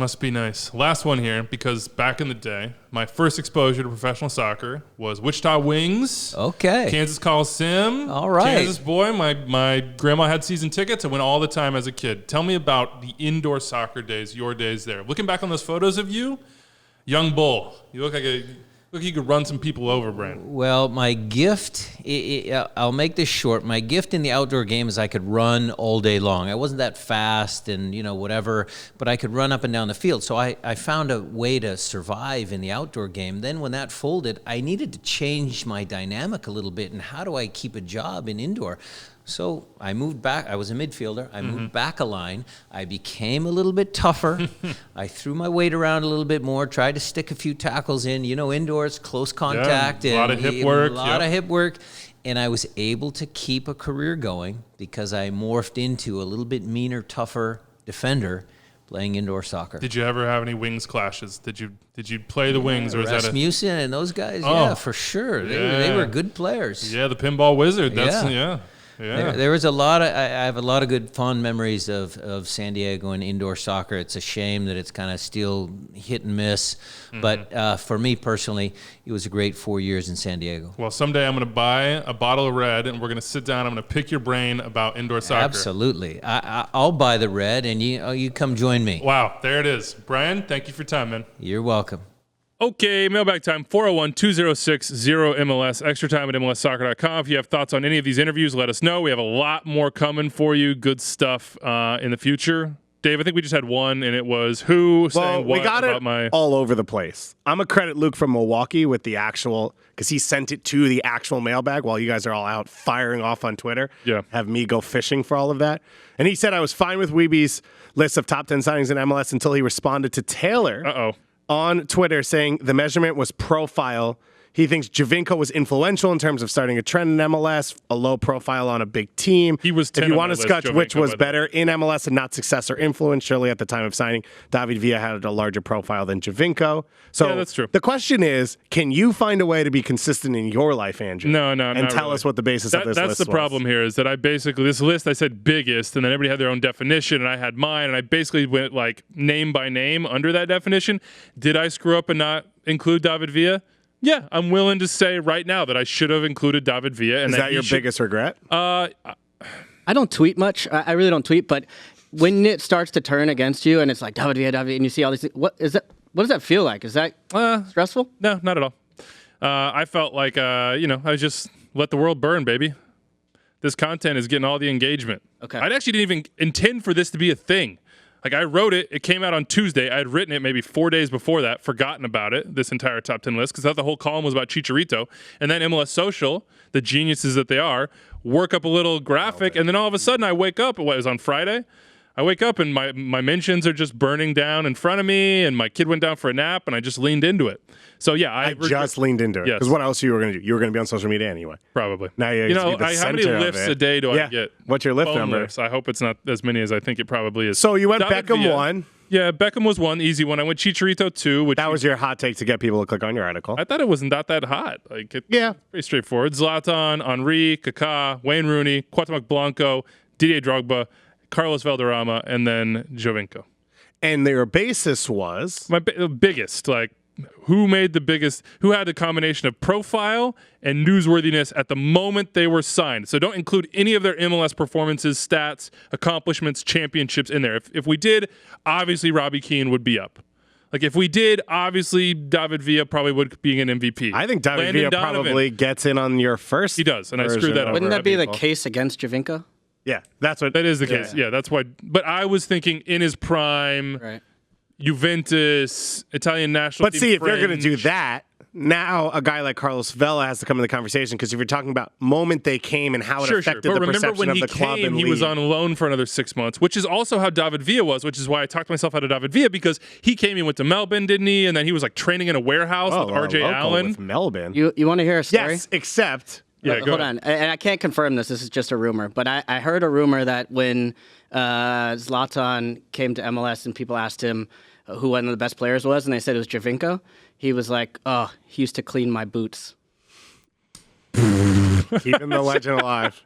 A: Last one here, because back in the day, my first exposure to professional soccer was Wichita Wings.
G: Okay.
A: Kansas Coliseum.
G: All right.
A: Kansas boy. My grandma had season tickets. I went all the time as a kid. Tell me about the indoor soccer days, your days there. Looking back on those photos of you, young bull. You look like Look, you could run some people over, Brian.
G: Well, my gift, I'll make this short. My gift in the outdoor game is I could run all day long. I wasn't that fast and, whatever, but I could run up and down the field. So I found a way to survive in the outdoor game. Then when that folded, I needed to change my dynamic a little bit. And how do I keep a job in indoor? So I moved back. I was a midfielder. I moved back a line. I became a little bit tougher. I threw my weight around a little bit more, tried to stick a few tackles in. Indoors, close contact.
A: Yeah, a lot of hip work.
G: A lot of hip work. And I was able to keep a career going because I morphed into a little bit meaner, tougher defender playing indoor soccer.
A: Did you ever have any wings clashes? Did you play the wings, or was that
G: Rasmussen and those guys? Yeah, for sure. They were good players.
A: Yeah, the pinball wizard. That's Yeah.
G: There was a lot of. I have a lot of good, fond memories of San Diego and indoor soccer. It's a shame that it's kind of still hit and miss, but for me personally, it was a great 4 years in San Diego.
A: Well, someday I'm going to buy a bottle of red, and we're going to sit down. I'm going to pick your brain about indoor soccer.
G: Absolutely, I'll buy the red, and you come join me.
A: Wow, there it is, Brian. Thank you for your time, man.
G: You're welcome.
A: Okay, mailbag time, 401-206-0MLS, extra time at MLSsoccer.com. If you have thoughts on any of these interviews, let us know. We have a lot more coming for you, good stuff in the future. Dave, I think we just had one, and it was who saying what
B: we got
A: about
B: it all over the place. I'm going to credit Luke from Milwaukee with the actual, because he sent it to the actual mailbag while you guys are all out firing off on Twitter.
A: Yeah.
B: Have me go fishing for all of that. And he said, I was fine with Wiebe's list of top 10 signings in MLS until he responded to Taylor on Twitter saying the measurement was profile. He thinks Giovinco was influential in terms of starting a trend in MLS, a low profile on a big team.
A: He was 10
B: If you
A: on
B: want
A: my
B: to
A: list,
B: discuss which
A: Giovinco,
B: was
A: by the
B: better in MLS and not success or influence, surely at the time of signing, David Villa had a larger profile than Giovinco. So
A: yeah, that's true.
B: The question is, can you find a way to be consistent in your life, Andrew?
A: No,
B: and
A: not
B: tell
A: really.
B: us what the basis of this list was.
A: That's the problem here is that this list I said biggest, and then everybody had their own definition, and I had mine, and I basically went like name by name under that definition. Did I screw up and not include David Villa? Yeah, I'm willing to say right now that I should have included David Villa. And
B: is that your biggest regret?
C: I don't tweet much. I really don't tweet, but when it starts to turn against you and it's like David Villa, and you see all these things, what does that feel like? Is that stressful?
A: No, not at all. I felt like, I just let the world burn, baby. This content is getting all the engagement.
C: Okay.
A: I actually didn't even intend for this to be a thing. Like, I wrote it. It came out on Tuesday. I had written it maybe 4 days before that, forgotten about it, this entire top 10 list, because I thought the whole column was about Chicharito. And then MLS Social, the geniuses that they are, work up a little graphic, and then all of a sudden I wake up, it was on Friday, I wake up and my mentions are just burning down in front of me, and my kid went down for a nap, and I just leaned into it. So, yeah.
B: I just leaned into it. Because what else you were going to do? You were going to be on social media anyway.
A: Probably.
B: Now
A: how many lifts a day do I get?
B: What's your lift
A: Phone
B: number?
A: lifts. I hope it's not as many as I think it probably is.
B: So you went
A: David
B: Beckham
A: Villa.
B: 1.
A: Yeah, Beckham was one, easy one. I went Chicharito 2. Which
B: That was your hot take to get people to click on your article.
A: I thought it was not that hot. Pretty straightforward. Zlatan, Henry, Kaká, Wayne Rooney, Cuauhtémoc Blanco, Didier Drogba, Carlos Valderrama, and then Giovinco.
B: And their basis was?
A: My biggest, who had the combination of profile and newsworthiness at the moment they were signed. So don't include any of their MLS performances, stats, accomplishments, championships in there. If we did, obviously Robbie Keane would be up. If we did, obviously David Villa probably would be an MVP.
B: I think David Villa
A: Donovan
B: probably gets in on your first.
A: He does, and I screwed that up.
C: Wouldn't that be the case against Giovinco?
B: Yeah, that
A: is the case. Yeah, that's why. But I was thinking in his prime,
C: right.
A: Juventus, Italian national team.
B: But see, if they're going to do that, now a guy like Carlos Vela has to come in the conversation, because if you're talking about moment they came and how it affected
A: But
B: the
A: remember
B: perception
A: when
B: of
A: he
B: the club
A: came,
B: and
A: he
B: league.
A: was on loan for another 6 months, which is also how David Villa was, which is why I talked myself out of David Villa, because he came, he went to Melbourne, didn't he? And then he was training in a warehouse with RJ Allen.
B: With Melbourne.
C: You want to hear a story?
B: Yes, except...
A: Yeah,
C: Hold on. And I can't confirm this. This is just a rumor. But I heard a rumor that when Zlatan came to MLS and people asked him who one of the best players was, and they said it was Giovinco, he was like, oh, he used to clean my boots.
B: Keeping the legend alive.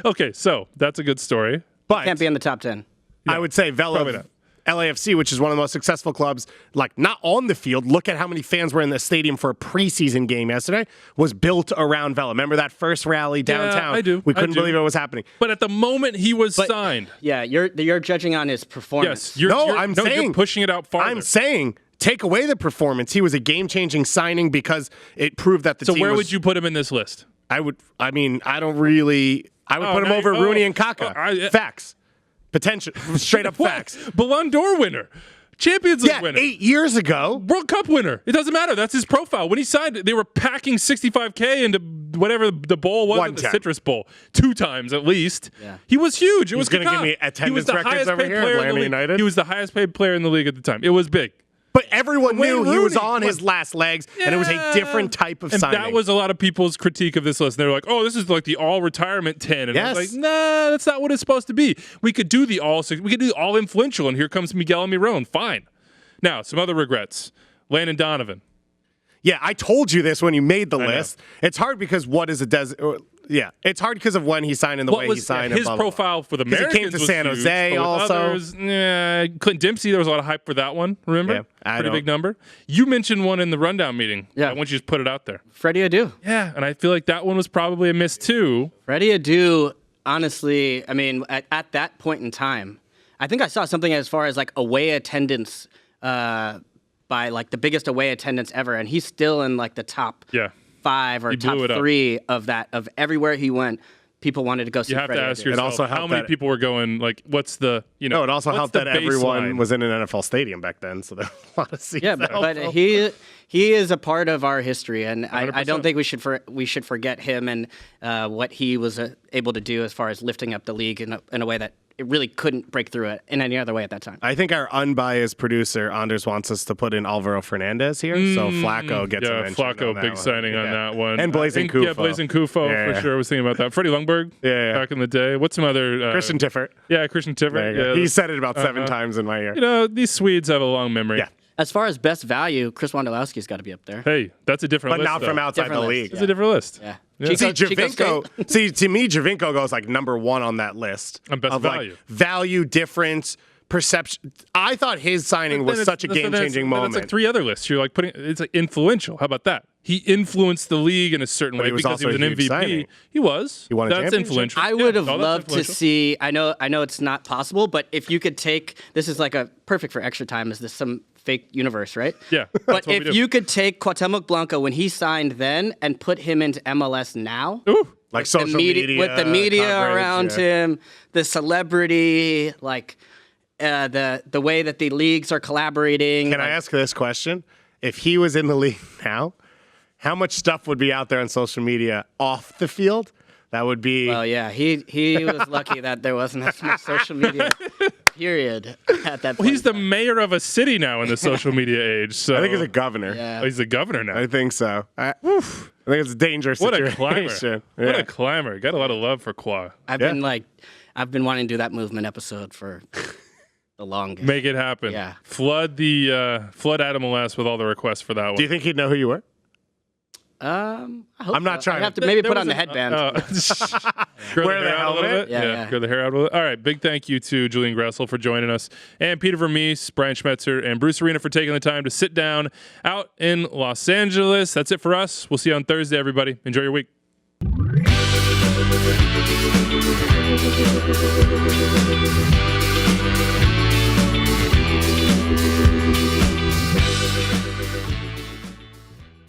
A: Okay, so that's a good story.
B: But
C: Can't be in the top 10.
B: I would say Vela, LAFC, which is one of the most successful clubs, not on the field. Look at how many fans were in the stadium for a preseason game yesterday. Was built around Vela. Remember that first rally downtown?
A: I do.
B: We couldn't believe it was happening.
A: But at the moment he was signed.
C: Yeah, you're judging on his performance.
A: Yes.
B: I'm saying
A: you're pushing it out farther.
B: I'm saying take away the performance, he was a game-changing signing because it proved that the
A: So
B: team
A: where
B: was,
A: would you put him in this list?
B: I would put him over Rooney and Kaká. Facts. Potential. Straight up facts.
A: Ballon d'Or winner. Champions League winner.
B: 8 years ago.
A: World Cup winner. It doesn't matter. That's his profile. When he signed, they were packing $65K into whatever the bowl was, the Citrus Bowl, 2 times at least. Yeah. He was huge. It was
B: going to give me attendance records over here at Atlanta United.
A: He was the highest paid player in the league at the time. It was big.
B: But everyone knew he was on his last legs, and it was a different type of signing.
A: That was a lot of people's critique of this list. They were like, oh, this is like the all-retirement 10. And I was like, nah, that's not what it's supposed to be. We could do the all influential, and here comes Miguel Almiron. Fine. Now, some other regrets. Landon Donovan.
B: Yeah, I told you this when you made the list. It's hard because it's hard because of when he signed and the way he signed.
A: His profile for the Americans
B: he came to San Jose
A: huge,
B: also.
A: Others, Clint Dempsey, there was a lot of hype for that one. Remember?
B: Yeah,
A: Pretty big number. You mentioned one in the rundown meeting. Yeah. I want you to just put it out there.
C: Freddie Adu.
A: Yeah, and I feel like that one was probably a miss too.
C: Freddie Adu, honestly, I mean, at that point in time, I think I saw something as far as like away attendance by like the biggest away attendance ever, and he's still in like the top 5 or top 3 of that, of everywhere he went. People wanted to go see Freddie.
A: You have to ask yourself,
B: also
A: how many people were going, like, what's the,
B: it also helped that everyone was in an NFL stadium back then, so there were a lot of seats.
C: Yeah, but he is a part of our history, and I don't think we should forget him and what he was able to do as far as lifting up the league in a way that it really couldn't break through it in any other way at that time.
B: I think our unbiased producer, Anders, wants us to put in Alvaro Fernandez here, so Flacco gets a mention.
A: Flacco, big signing on that one.
B: And Blazing Kufo.
A: Yeah, Blazing Kufo, for sure. I was thinking about that. Freddie Lundberg, back in the day. What's some other...
B: Christian Tiffert.
A: Yeah, Christian Tiffert. Yeah,
B: he said it about 7 times in my ear.
A: These Swedes have a long memory.
B: Yeah.
C: As far as best value, Chris Wondolowski's got to be up there.
A: Hey, that's a different list.
B: But not from outside the league.
A: It's a different list.
C: Yeah.
B: See, Javinko. To me, Javinko goes like number 1 on that list.
A: On best value.
B: Like value, difference, perception. I thought his signing was such a game-changing moment.
A: It's like 3 other lists. You're like it's like influential. How about that? He influenced the league in a certain way because he was an MVP.
B: Signing.
A: He was.
B: He won a
A: That's
B: championship.
A: influential.
C: I would have loved to see. I know it's not possible, but if you could take this is like a perfect for extra time. Is this some fake universe, right?
A: Yeah.
C: But if you could take Cuauhtemoc Blanco when he signed then and put him into MLS now,
B: like social media,
C: with the media
B: coverage,
C: around him, the celebrity, like the way that the leagues are collaborating.
B: Can I ask this question? If he was in the league now, how much stuff would be out there on social media off the field? That would be...
C: Well, yeah, he was lucky that there wasn't as much social media, period, at that point.
A: Well, he's the mayor of a city now in the social media age. So
B: I think he's a governor.
C: Yeah.
A: Oh, he's a governor now.
B: I think so. I think it's a dangerous situation.
A: What a climber. What a climber. Got a lot of love for Qua.
C: I've been wanting to do that movement episode for the longest.
A: Make it happen.
C: Yeah.
A: Flood Adam MLS with all the requests for that one.
B: Do you think he'd know who you were?
C: I hope
B: I'm not trying.
C: I have to maybe put on the headband.
A: Grow the hair out a little bit.
C: Yeah.
A: Grow the hair out a little bit. All right. Big thank you to Julian Gressel for joining us, and Peter Vermes, Brian Schmetzer, and Bruce Arena for taking the time to sit down out in Los Angeles. That's it for us. We'll see you on Thursday, everybody. Enjoy your week.